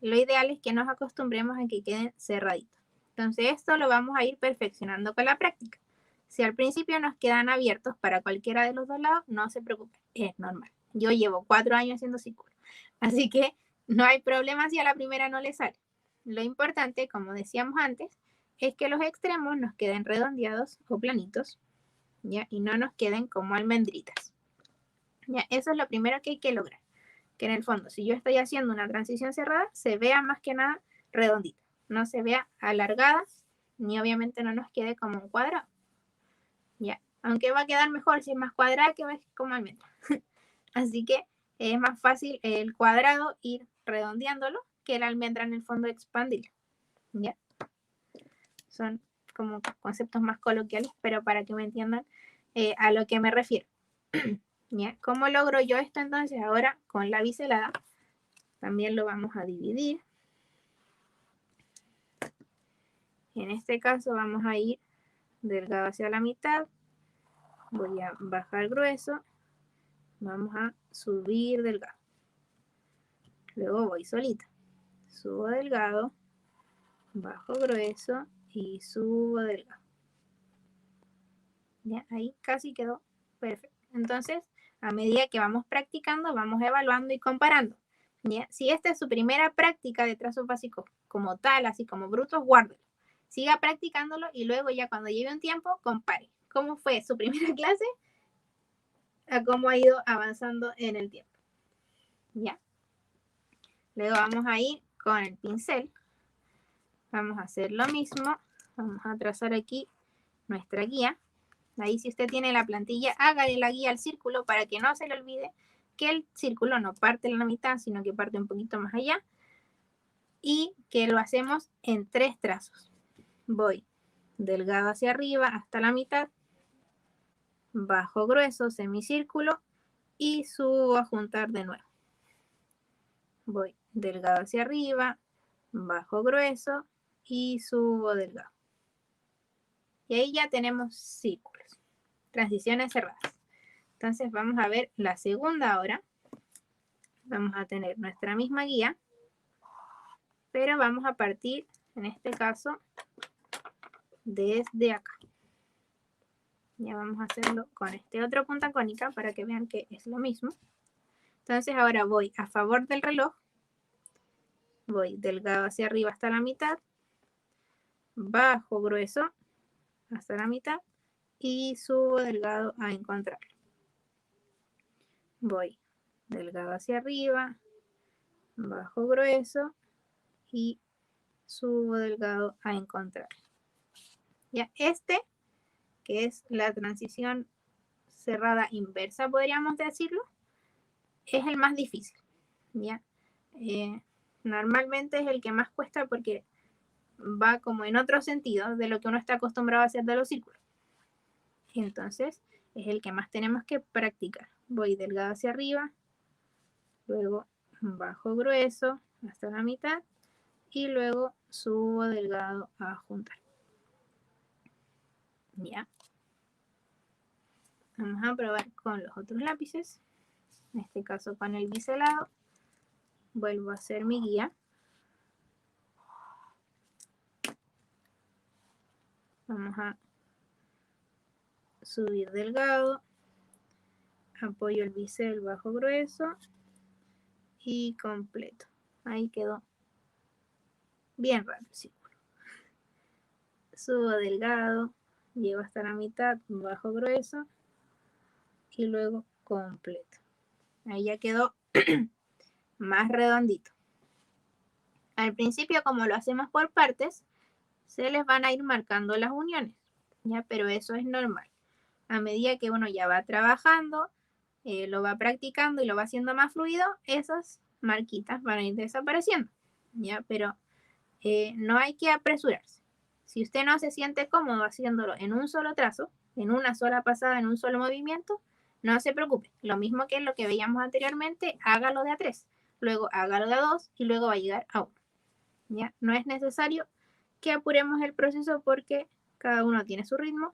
lo ideal es que nos acostumbremos a que queden cerraditos. Entonces esto lo vamos a ir perfeccionando con la práctica. Si al principio nos quedan abiertos para cualquiera de los dos lados, no se preocupen, es normal. Yo llevo 4 años haciendo círculo, así que no hay problema si a la primera no le sale. Lo importante, como decíamos antes, es que los extremos nos queden redondeados o planitos, ¿ya? Y no nos queden como almendritas. ¿Ya? Eso es lo primero que hay que lograr. Que en el fondo, si yo estoy haciendo una transición cerrada, se vea más que nada redondita. No se vea alargada, ni obviamente no nos quede como un cuadrado. ¿Ya? Aunque va a quedar mejor si es más cuadrada que como almendra. Así que es más fácil el cuadrado ir redondeándolo que la almendra en el fondo expandirlo. ¿Ya? Son como conceptos más coloquiales, pero para que me entiendan a lo que me refiero. ¿Ya? ¿Cómo logro yo esto entonces? Ahora con la biselada también lo vamos a dividir. En este caso vamos a ir delgado hacia la mitad. Voy a bajar grueso. Vamos a subir delgado. Luego voy solita. Subo delgado, bajo grueso y subo delgado. Ya, ahí casi quedó perfecto. Entonces, a medida que vamos practicando, vamos evaluando y comparando. ¿Ya? Si esta es su primera práctica de trazos básicos como tal, así como brutos, guárdelo. Siga practicándolo y luego ya cuando lleve un tiempo, compare cómo fue su primera clase a cómo ha ido avanzando en el tiempo. ¿Ya? Luego vamos a ir con el pincel. Vamos a hacer lo mismo. Vamos a trazar aquí nuestra guía. Ahí si usted tiene la plantilla, hágale la guía al círculo para que no se le olvide que el círculo no parte en la mitad, sino que parte un poquito más allá. Y que lo hacemos en 3 trazos. Voy delgado hacia arriba hasta la mitad, bajo grueso, semicírculo y subo a juntar de nuevo. Voy delgado hacia arriba, bajo grueso y subo delgado. Y ahí ya tenemos círculos, transiciones cerradas. Entonces vamos a ver la segunda ahora. Vamos a tener nuestra misma guía, pero vamos a partir, en este caso, desde acá. Ya vamos a hacerlo con este otro punta cónica para que vean que es lo mismo. Entonces ahora voy a favor del reloj, voy delgado hacia arriba hasta la mitad, bajo grueso hasta la mitad y subo delgado a encontrarlo. Voy delgado hacia arriba, bajo grueso y subo delgado a encontrarlo. Ya este, que es la transición cerrada inversa, podríamos decirlo, es el más difícil. ¿Ya? Normalmente es el que más cuesta porque va como en otro sentido de lo que uno está acostumbrado a hacer de los círculos. Entonces es el que más tenemos que practicar. Voy delgado hacia arriba, luego bajo grueso hasta la mitad y luego subo delgado a juntar. Ya. Vamos a probar con los otros lápices. En este caso con el biselado. Vuelvo a hacer mi guía. Vamos a subir delgado. Apoyo el bisel bajo grueso. Y completo. Ahí quedó bien raro el círculo. Subo delgado. Llevo hasta la mitad bajo grueso. Y luego completo. Ahí ya quedó más redondito. Al principio, como lo hacemos por partes, se les van a ir marcando las uniones, ¿ya? Pero eso es normal. A medida que uno ya va trabajando, lo va practicando y lo va haciendo más fluido, esas marquitas van a ir desapareciendo, ¿ya? Pero no hay que apresurarse. Si usted no se siente cómodo haciéndolo en un solo trazo, en una sola pasada, en un solo movimiento, no se preocupe. Lo mismo que lo que veíamos anteriormente, hágalo de a 3, luego hágalo de a 2 y luego va a llegar a 1. ¿Ya? No es necesario que apuremos el proceso porque cada uno tiene su ritmo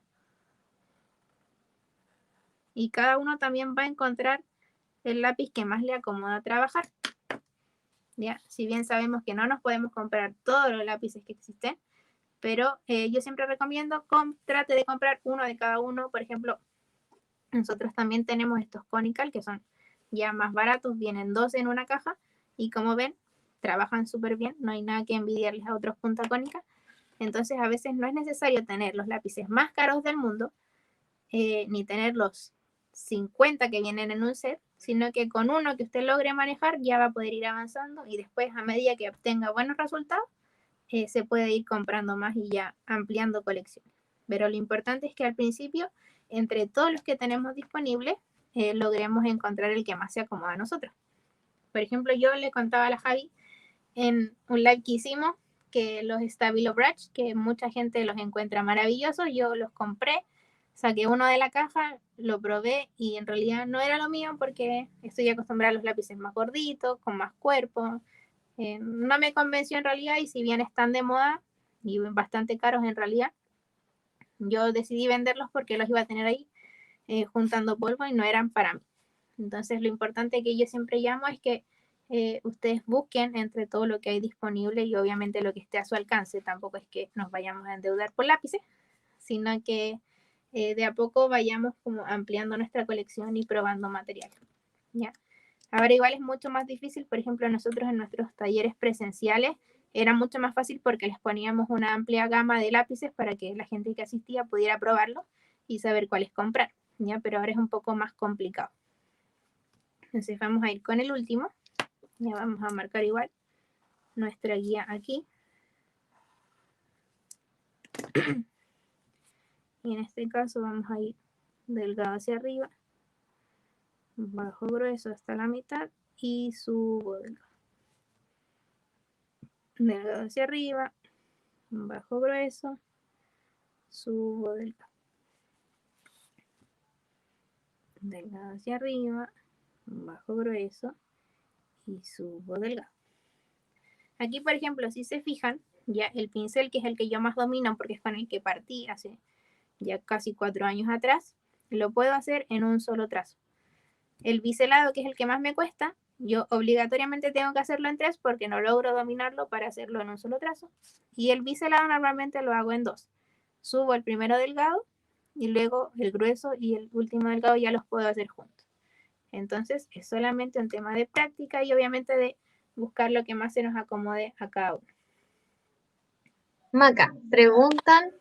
y cada uno también va a encontrar el lápiz que más le acomoda trabajar. ¿Ya? Si bien sabemos que no nos podemos comprar todos los lápices que existen, pero yo siempre recomiendo trate de comprar uno de cada uno. Por ejemplo, nosotros también tenemos estos Conical que son ya más baratos, vienen 2 en una caja y como ven, trabajan súper bien, no hay nada que envidiarles a otros punta cónica. Entonces a veces no es necesario tener los lápices más caros del mundo, ni tener los 50 que vienen en un set, sino que con uno que usted logre manejar ya va a poder ir avanzando y después a medida que obtenga buenos resultados, se puede ir comprando más y ya ampliando colecciones. Pero lo importante es que al principio, entre todos los que tenemos disponibles, logremos encontrar el que más se acomoda a nosotros. Por ejemplo, yo le contaba a la Javi en un live que hicimos que los Stabilo Brush, que mucha gente los encuentra maravillosos, yo los compré, saqué uno de la caja, lo probé y en realidad no era lo mío porque estoy acostumbrada a los lápices más gorditos, con más cuerpo. No me convenció en realidad y si bien están de moda y bastante caros en realidad, yo decidí venderlos porque los iba a tener ahí juntando polvo y no eran para mí. Entonces lo importante que yo siempre llamo es que ustedes busquen entre todo lo que hay disponible y obviamente lo que esté a su alcance. Tampoco es que nos vayamos a endeudar por lápices, sino que de a poco vayamos como ampliando nuestra colección y probando material. ¿Ya? Ahora igual es mucho más difícil, por ejemplo, nosotros en nuestros talleres presenciales era mucho más fácil porque les poníamos una amplia gama de lápices para que la gente que asistía pudiera probarlo y saber cuáles comprar, ¿ya? Pero ahora es un poco más complicado. Entonces vamos a ir con el último, ya vamos a marcar igual nuestra guía aquí. Y en este caso vamos a ir delgado hacia arriba, bajo grueso hasta la mitad y subo delgado. Delgado hacia arriba, bajo grueso, subo delgado. Delgado hacia arriba, bajo grueso y subo delgado. Aquí, por ejemplo, si se fijan, ya el pincel, que es el que yo más domino porque es con el que partí hace ya casi 4 años atrás, lo puedo hacer en un solo trazo. El biselado, que es el que más me cuesta, yo obligatoriamente tengo que hacerlo en 3 porque no logro dominarlo para hacerlo en un solo trazo. Y el biselado normalmente lo hago en 2. Subo el primero delgado y luego el grueso y el último delgado ya los puedo hacer juntos. Entonces es solamente un tema de práctica y obviamente de buscar lo que más se nos acomode a cada uno. Maca, preguntan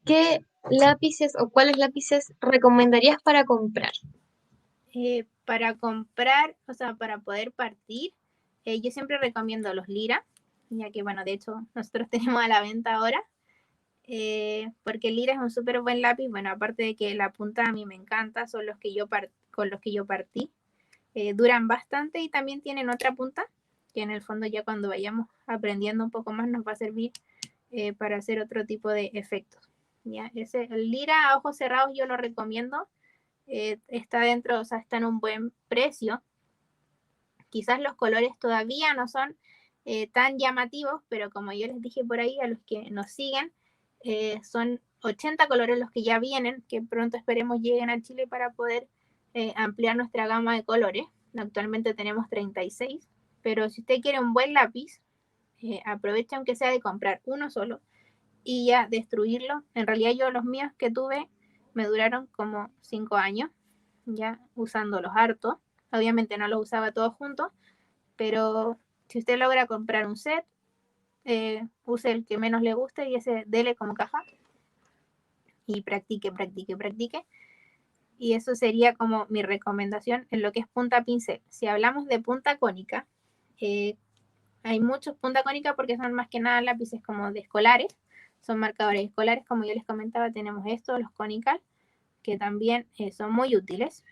qué lápices o cuáles lápices recomendarías para comprar. Para comprar, o sea, para poder partir, yo siempre recomiendo los Lira, ya que, bueno, de hecho, nosotros tenemos a la venta ahora, porque el Lira es un súper buen lápiz. Bueno, aparte de que la punta a mí me encanta, son los que con los que yo partí. Duran bastante y también tienen otra punta, que en el fondo ya cuando vayamos aprendiendo un poco más nos va a servir para hacer otro tipo de efectos. ¿Ya? El Lira a ojos cerrados yo lo recomiendo. Está dentro, o sea, está en un buen precio. Quizás los colores todavía no son tan llamativos, pero como yo les dije por ahí, a los que nos siguen, son 80 colores los que ya vienen, que pronto esperemos lleguen a Chile para poder ampliar nuestra gama de colores. Actualmente tenemos 36, pero si usted quiere un buen lápiz, aproveche aunque sea de comprar uno solo y ya destruirlo. En realidad yo los míos que tuve me duraron como 5 años, ya usándolos harto. Obviamente no los usaba todos juntos, pero si usted logra comprar un set, use el que menos le guste y ese dele como caja y practique, practique, practique. Y eso sería como mi recomendación en lo que es punta pincel. Si hablamos de punta cónica, hay muchos punta cónica porque son más que nada lápices como de escolares, son marcadores escolares, como yo les comentaba, tenemos estos, los conical, que también son muy útiles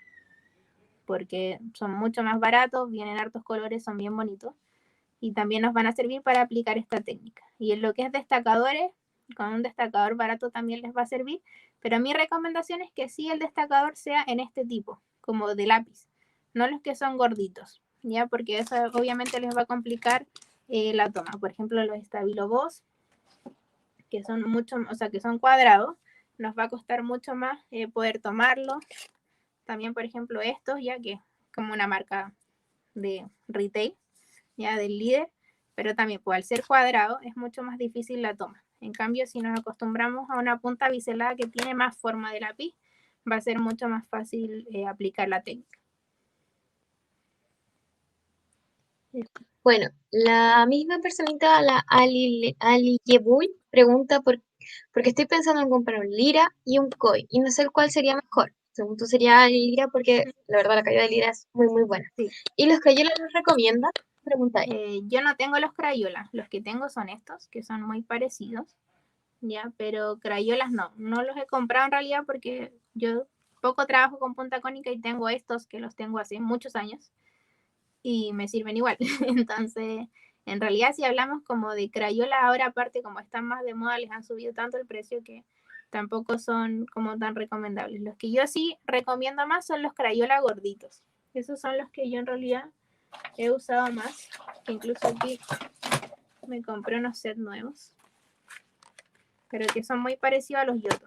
porque son mucho más baratos, vienen hartos colores, son bien bonitos y también nos van a servir para aplicar esta técnica. Y en lo que es destacadores, con un destacador barato también les va a servir, pero mi recomendación es que sí el destacador sea en este tipo, como de lápiz, no los que son gorditos, ya, porque eso obviamente les va a complicar la toma. Por ejemplo, los Stabilo Boss, que son mucho, o sea, que son cuadrados, nos va a costar mucho más poder tomarlos. También, por ejemplo, estos, ya que como una marca de retail, ya del líder, pero también pues, al ser cuadrado es mucho más difícil la toma. En cambio, si nos acostumbramos a una punta biselada que tiene más forma de lápiz, va a ser mucho más fácil aplicar la técnica. Bueno, la misma personita, la Ali Yebul, pregunta porque estoy pensando en comprar un Lira y un Koi y no sé cuál sería mejor. Según tú sería el Lira porque la verdad la calidad del Lira es muy muy buena. Sí. ¿Y los Crayola los recomiendas? Pregunta ella. Yo no tengo los Crayolas, los que tengo son estos, que son muy parecidos, ya, pero Crayolas no los he comprado en realidad porque yo poco trabajo con punta cónica y tengo estos que los tengo hace muchos años y me sirven igual. Entonces, en realidad si hablamos como de Crayola ahora, aparte como están más de moda, les han subido tanto el precio que tampoco son como tan recomendables. Los que yo sí recomiendo más son los Crayola gorditos. Esos son los que yo en realidad he usado más, que incluso aquí me compré unos sets nuevos, pero que son muy parecidos a los Yoto.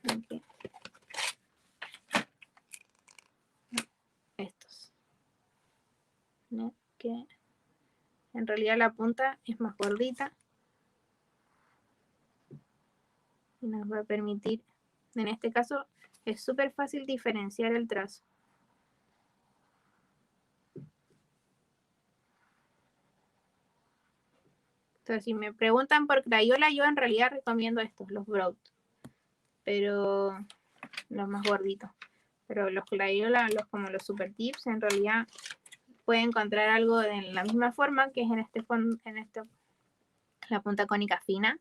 Okay. Estos, ¿no? Que en realidad la punta es más gordita y nos va a permitir, en este caso es súper fácil diferenciar el trazo. Entonces, si me preguntan por Crayola, yo en realidad recomiendo estos, los Broad, pero los más gorditos. Pero los Crayola, como los Super Tips, en realidad puede encontrar algo de la misma forma, que es la punta cónica fina.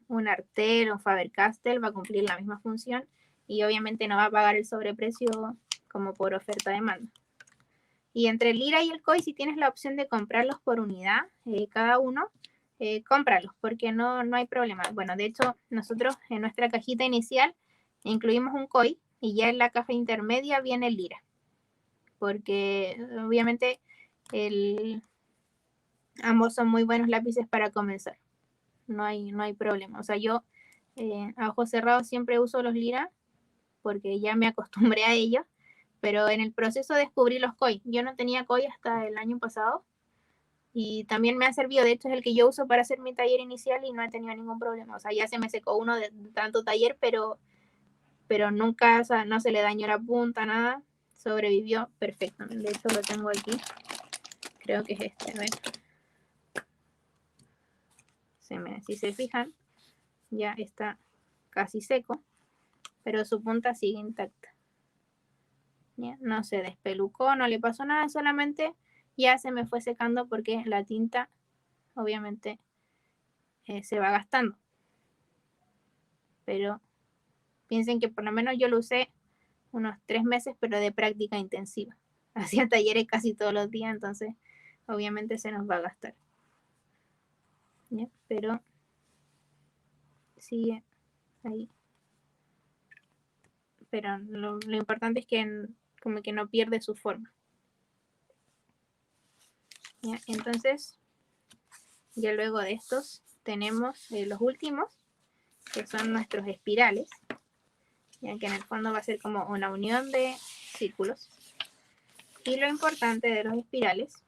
Un Artel o Faber-Castell va a cumplir la misma función y obviamente no va a pagar el sobreprecio como por oferta-demanda. Y entre el Lira y el Koi, si tienes la opción de comprarlos por unidad, cada uno, cómpralos, porque no hay problema. Bueno, de hecho, nosotros en nuestra cajita inicial incluimos un Koi y ya en la caja intermedia viene el Lira. Porque obviamente ambos son muy buenos lápices para comenzar. No hay problema. O sea, yo a ojos cerrados siempre uso los Lira porque ya me acostumbré a ellos, pero en el proceso descubrí los Koi. Yo no tenía Koi hasta el año pasado y también me ha servido. De hecho, es el que yo uso para hacer mi taller inicial y no he tenido ningún problema. O sea, ya se me secó uno de tanto taller, pero nunca, o sea, no se le dañó la punta, nada. Sobrevivió perfectamente. De hecho, lo tengo aquí. Creo que es este, a ver. Si se fijan, ya está casi seco, pero su punta sigue intacta. ¿Ya? No se despelucó, no le pasó nada, solamente ya se me fue secando porque la tinta obviamente se va gastando. Pero piensen que por lo menos yo lo usé unos 3 meses, pero de práctica intensiva. Hacía talleres casi todos los días, entonces obviamente se nos va a gastar. ¿Ya? Pero sigue ahí. Pero lo importante es que como que no pierde su forma. ¿Ya? Entonces, ya luego de estos tenemos los últimos, que son nuestros espirales, ya que en el fondo va a ser como una unión de círculos. Y lo importante de los espirales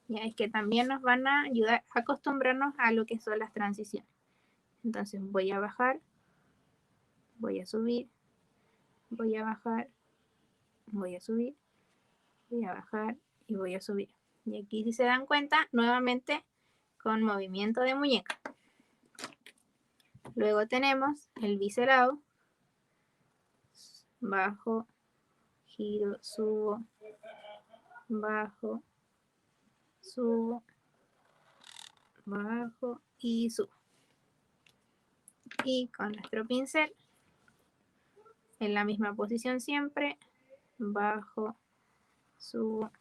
ya es que también nos van a ayudar a acostumbrarnos a lo que son las transiciones. Entonces voy a bajar, voy a subir, voy a bajar, voy a subir, voy a bajar y voy a subir. Y aquí, si se dan cuenta, nuevamente con movimiento de muñeca. Luego tenemos el biselado, bajo, giro, subo, bajo, subo, bajo y subo. Y con nuestro pincel, en la misma posición siempre, bajo, subo,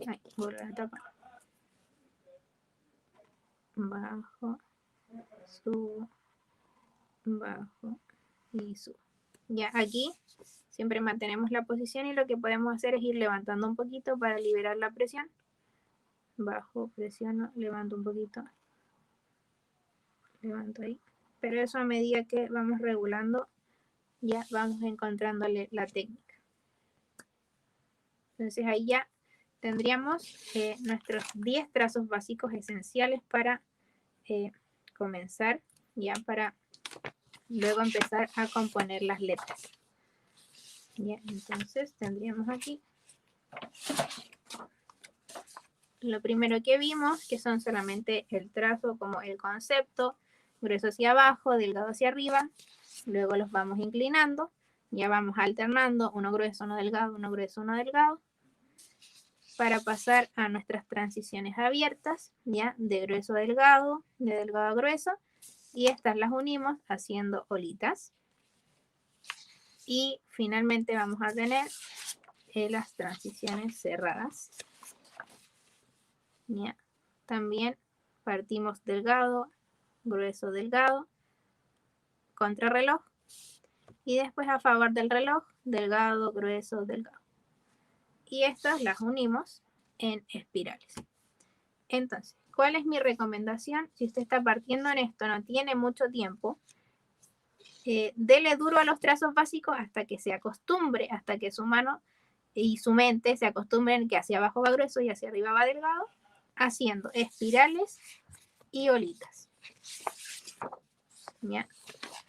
ay, borra la tapa, bajo, subo, bajo y subo. Ya aquí siempre mantenemos la posición y lo que podemos hacer es ir levantando un poquito para liberar la presión. Bajo, presiono, levanto un poquito, levanto ahí. Pero eso a medida que vamos regulando, ya vamos encontrándole la técnica. Entonces ahí ya tendríamos nuestros 10 trazos básicos esenciales para comenzar, ya para luego empezar a componer las letras. Ya, entonces tendríamos aquí lo primero que vimos, que son solamente el trazo como el concepto, grueso hacia abajo, delgado hacia arriba, luego los vamos inclinando, ya vamos alternando, uno grueso, uno delgado, uno grueso, uno delgado, para pasar a nuestras transiciones abiertas, ya de grueso a delgado, de delgado a grueso, y estas las unimos haciendo olitas. Y finalmente vamos a tener las transiciones cerradas. Ya. También partimos delgado, grueso, delgado, contrarreloj. Y después a favor del reloj, delgado, grueso, delgado. Y estas las unimos en espirales. Entonces, ¿cuál es mi recomendación? Si usted está partiendo en esto, no tiene mucho tiempo, dele duro a los trazos básicos hasta que se acostumbre, hasta que su mano y su mente se acostumbren que hacia abajo va grueso y hacia arriba va delgado, haciendo espirales y olitas. ¿Ya?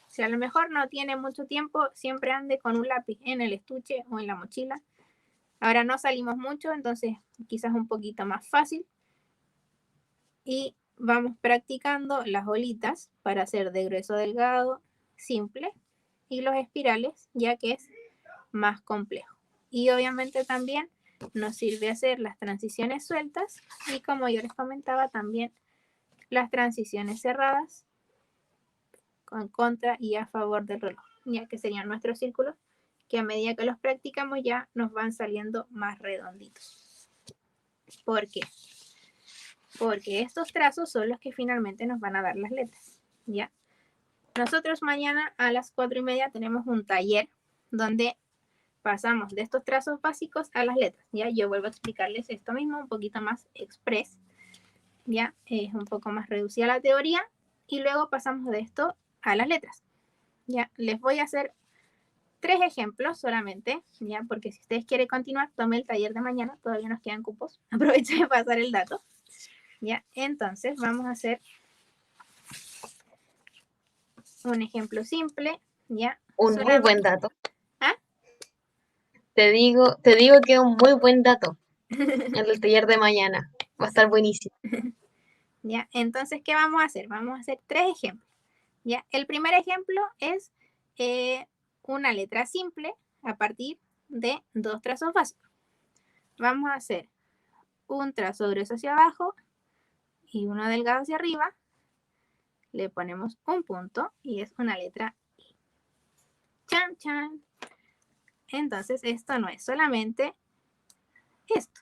Si a lo mejor no tiene mucho tiempo, siempre ande con un lápiz en el estuche o en la mochila. Ahora no salimos mucho, entonces quizás un poquito más fácil. Y vamos practicando las olitas para hacer de grueso delgado simple y los espirales ya que es más complejo. Y obviamente también nos sirve hacer las transiciones sueltas y como yo les comentaba también las transiciones cerradas con contra y a favor del reloj, ya que serían nuestros círculos que a medida que los practicamos ya nos van saliendo más redonditos. ¿Por qué? Porque estos trazos son los que finalmente nos van a dar las letras, ¿ya? Nosotros mañana a las 4:30 tenemos un taller donde pasamos de estos trazos básicos a las letras, ¿ya? Yo vuelvo a explicarles esto mismo, un poquito más express, ¿ya? Es un poco más reducida la teoría y luego pasamos de esto a las letras, ¿ya? Les voy a hacer 3 ejemplos solamente, ¿ya? Porque si ustedes quieren continuar, tome el taller de mañana, todavía nos quedan cupos, aprovechen de pasar el dato, ¿ya? Entonces vamos a hacer un ejemplo simple, ¿ya? Un muy buen dato. ¿Ah? Te digo que es un muy buen dato. El del taller de mañana. Va a estar buenísimo. ¿Ya? Entonces, ¿qué vamos a hacer? Vamos a hacer 3 ejemplos, ¿ya? El primer ejemplo es una letra simple a partir de 2 trazos básicos. Vamos a hacer un trazo grueso hacia abajo y uno delgado hacia arriba. Le ponemos un punto y es una letra I. ¡Chan, chan! Entonces, esto no es solamente esto,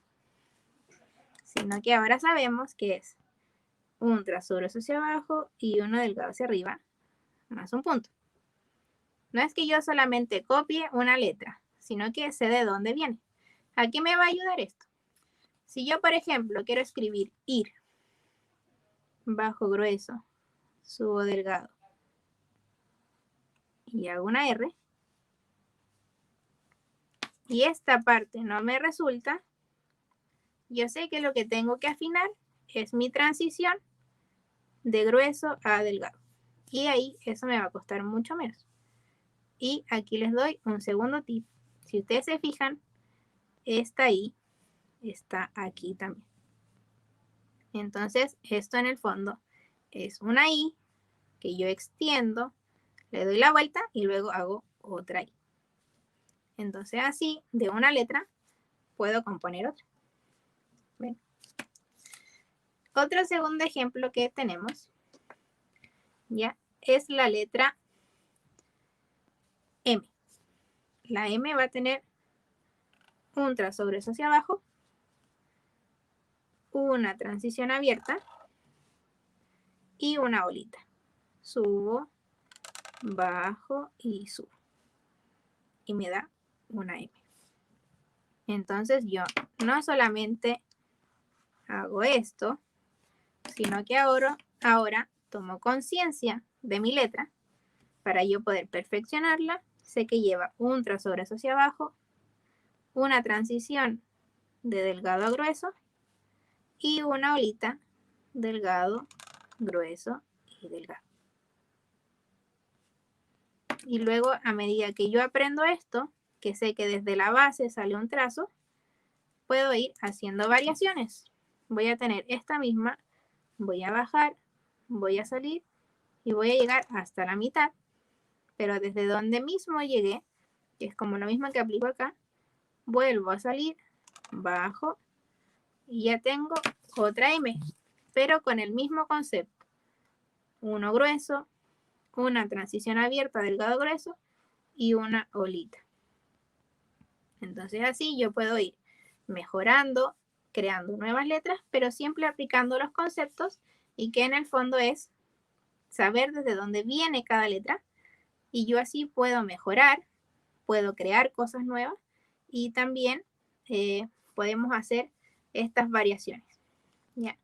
sino que ahora sabemos que es un trazo grueso hacia abajo y uno delgado hacia arriba, más un punto. No es que yo solamente copie una letra, sino que sé de dónde viene. ¿A qué me va a ayudar esto? Si yo, por ejemplo, quiero escribir ir, bajo grueso, subo delgado, y hago una R, y esta parte no me resulta, yo sé que lo que tengo que afinar es mi transición de grueso a delgado. Y ahí eso me va a costar mucho menos. Y aquí les doy un segundo tip. Si ustedes se fijan, esta I está aquí también. Entonces, esto en el fondo es una I que yo extiendo, le doy la vuelta y luego hago otra I. Entonces, así, de una letra, puedo componer otra. ¿Ven? Otro segundo ejemplo que tenemos, ya, es la letra M. La M va a tener un trazo grueso hacia abajo, una transición abierta y una bolita. Subo, bajo y subo. Y me da una M. Entonces yo no solamente hago esto, sino que ahora tomo conciencia de mi letra para yo poder perfeccionarla. Sé que lleva un trazo grueso hacia abajo, una transición de delgado a grueso y una olita delgado, grueso y delgado. Y luego, a medida que yo aprendo esto, que sé que desde la base sale un trazo, puedo ir haciendo variaciones. Voy a tener esta misma, voy a bajar, voy a salir y voy a llegar hasta la mitad, pero desde donde mismo llegué, que es como lo mismo que aplico acá, vuelvo a salir, bajo y ya tengo otra M, pero con el mismo concepto. Uno grueso, una transición abierta, delgado, grueso y una olita. Entonces así yo puedo ir mejorando, creando nuevas letras, pero siempre aplicando los conceptos y que en el fondo es saber desde dónde viene cada letra y yo así puedo mejorar, puedo crear cosas nuevas y también podemos hacer estas variaciones. ¿Ya?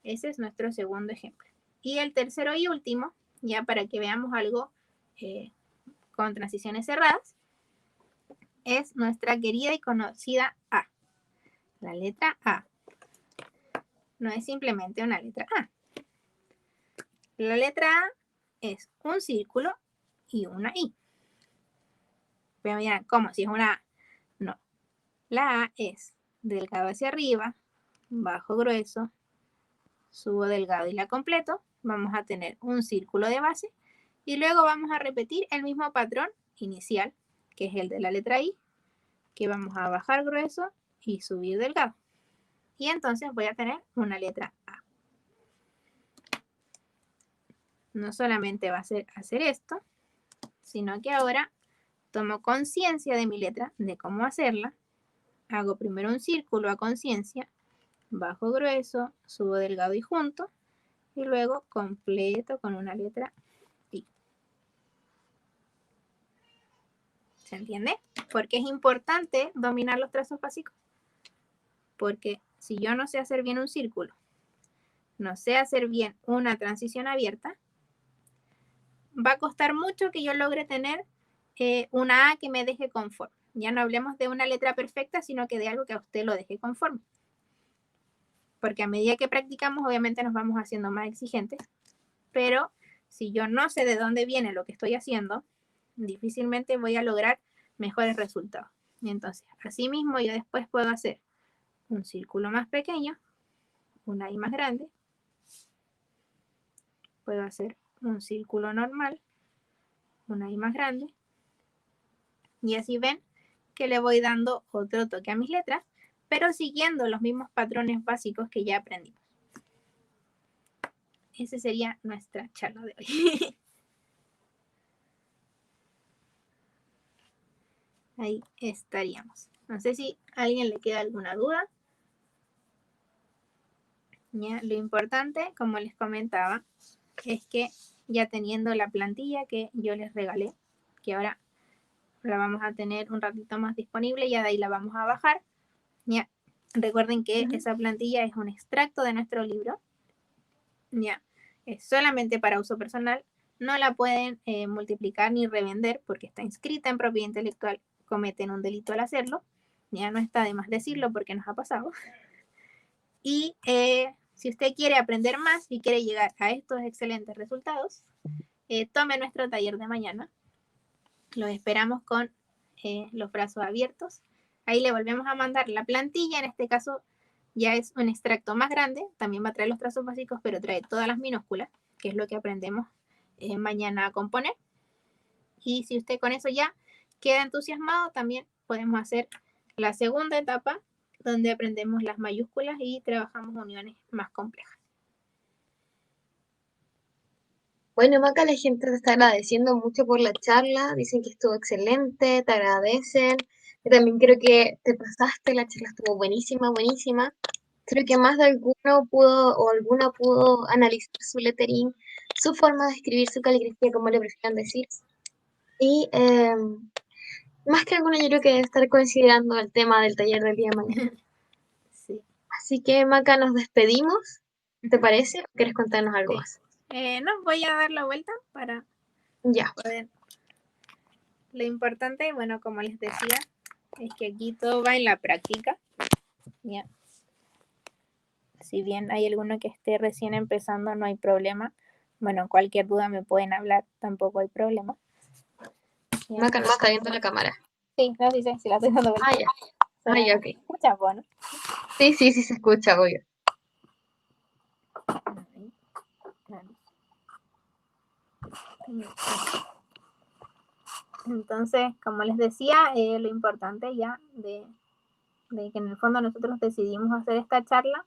Ese es nuestro segundo ejemplo. Y el tercero y último, ya para que veamos algo con transiciones cerradas, es nuestra querida y conocida A. La letra A no es simplemente una letra A. La letra A es un círculo y una I. Pero miren, ¿cómo? Si es una A. No. La A es delgado hacia arriba, bajo grueso, subo delgado y la completo. Vamos a tener un círculo de base y luego vamos a repetir el mismo patrón inicial, que es el de la letra I, que vamos a bajar grueso y subir delgado. Y entonces voy a tener una letra A. No solamente va a ser hacer esto, sino que ahora tomo conciencia de mi letra, de cómo hacerla. Hago primero un círculo a conciencia, bajo grueso, subo delgado y junto, y luego completo con una letra I. ¿Se entiende? Porque es importante dominar los trazos básicos. Porque si yo no sé hacer bien un círculo, no sé hacer bien una transición abierta, va a costar mucho que yo logre tener una A que me deje conforme. Ya no hablemos de una letra perfecta, sino que de algo que a usted lo deje conforme. Porque a medida que practicamos, obviamente nos vamos haciendo más exigentes. Pero si yo no sé de dónde viene lo que estoy haciendo, difícilmente voy a lograr mejores resultados. Y entonces, así mismo yo después puedo hacer un círculo más pequeño, una I más grande. Puedo hacer un círculo normal, una I más grande. Y así ven que le voy dando otro toque a mis letras, pero siguiendo los mismos patrones básicos que ya aprendimos. Esa sería nuestra charla de hoy. Ahí estaríamos. No sé si a alguien le queda alguna duda. ¿Ya? Lo importante, como les comentaba, es que ya teniendo la plantilla que yo les regalé, que ahora la vamos a tener un ratito más disponible, ya de ahí la vamos a bajar. ¿Ya? Recuerden que esa plantilla es un extracto de nuestro libro. ¿Ya? Es solamente para uso personal. no la pueden multiplicar ni revender porque está inscrita en propiedad intelectual, cometen un delito al hacerlo. Ya no está de más decirlo porque nos ha pasado. Y si usted quiere aprender más y quiere llegar a estos excelentes resultados, tome nuestro taller de mañana. Los esperamos con los brazos abiertos. Ahí le volvemos a mandar la plantilla, en este caso ya es un extracto más grande, también va a traer los trazos básicos, pero trae todas las minúsculas, que es lo que aprendemos mañana a componer. Y si usted con eso ya queda entusiasmado, también podemos hacer la segunda etapa, donde aprendemos las mayúsculas y trabajamos uniones más complejas. Bueno, Maca, la gente te está agradeciendo mucho por la charla, dicen que estuvo excelente, te agradecen. Yo también creo que te pasaste, la charla estuvo buenísima, buenísima. Creo que más de alguno pudo o alguna pudo analizar su lettering, su forma de escribir, su caligrafía, como le prefieran decir. Y más que alguno yo creo que debe estar considerando el tema del taller del día de mañana. Sí. Así que, Maca, nos despedimos. ¿Te parece? ¿O quieres contarnos algo Sí. más? No, voy a dar la vuelta para Ya. poder. Lo importante, bueno, como les decía, es que aquí todo va en la práctica. ¿Ya? Si bien hay alguno que esté recién empezando, no hay problema. Bueno, cualquier duda me pueden hablar, tampoco hay problema. ¿Ya? Maca nos está viendo la cámara. Sí, no, sí, sí, la estoy dando vuelta. Ah, ya. Ah, ya, ok. Escucha, bueno. Sí, sí, sí se escucha, obvio. Entonces, como les decía, lo importante ya de que en el fondo nosotros decidimos hacer esta charla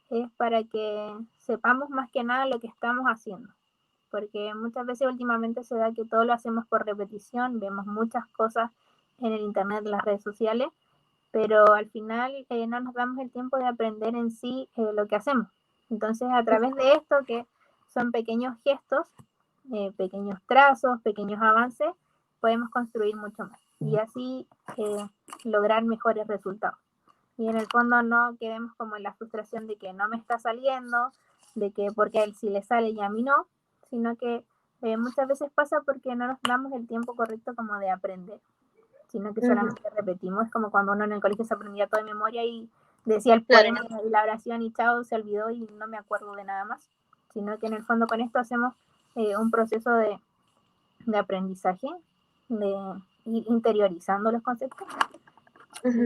es para que sepamos más que nada lo que estamos haciendo. Porque muchas veces últimamente se da que todo lo hacemos por repetición, vemos muchas cosas en el internet, en las redes sociales, pero al final no nos damos el tiempo de aprender en sí lo que hacemos. Entonces, a través de esto, que son pequeños gestos, pequeños trazos, pequeños avances, podemos construir mucho más y así lograr mejores resultados. Y en el fondo no quedemos como en la frustración de que no me está saliendo, de que porque a él sí le sale y a mí no, sino que muchas veces pasa porque no nos damos el tiempo correcto como de aprender, sino que solamente repetimos. Es como cuando uno en el colegio se aprendía todo de memoria y decía el poema y la oración y chao, se olvidó y no me acuerdo de nada más, sino que en el fondo con esto hacemos un proceso de aprendizaje, de ir interiorizando los conceptos. Eso.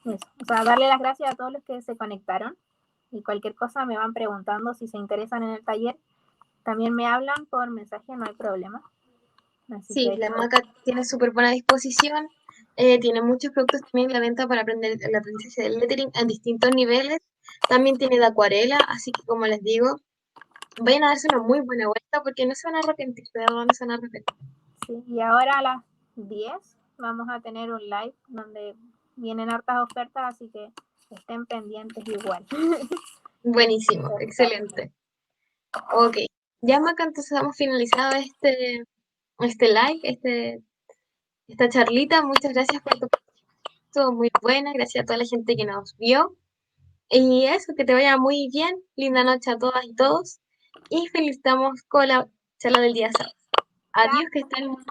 O sea, darle las gracias a todos los que se conectaron y cualquier cosa me van preguntando si se interesan en el taller. También me hablan por mensaje, no hay problema. Así Sí, que la Maca tiene súper buena disposición, tiene muchos productos también en la venta para aprender el aprendizaje del lettering en distintos niveles. También tiene de acuarela, así que como les digo, vayan a darse una muy buena vuelta porque no se van a arrepentir, de verdad no se van a arrepentir. Sí, y ahora a las 10 vamos a tener un live donde vienen hartas ofertas, así que estén pendientes igual. Buenísimo, excelente. Ok, ya Maca, entonces hemos finalizado este live, esta charlita. Muchas gracias por tu participación, estuvo muy buena, gracias a toda la gente que nos vio. Y eso, que te vaya muy bien, linda noche a todas y todos. Y felicitamos con la charla del día sábado. Adiós, que estén muy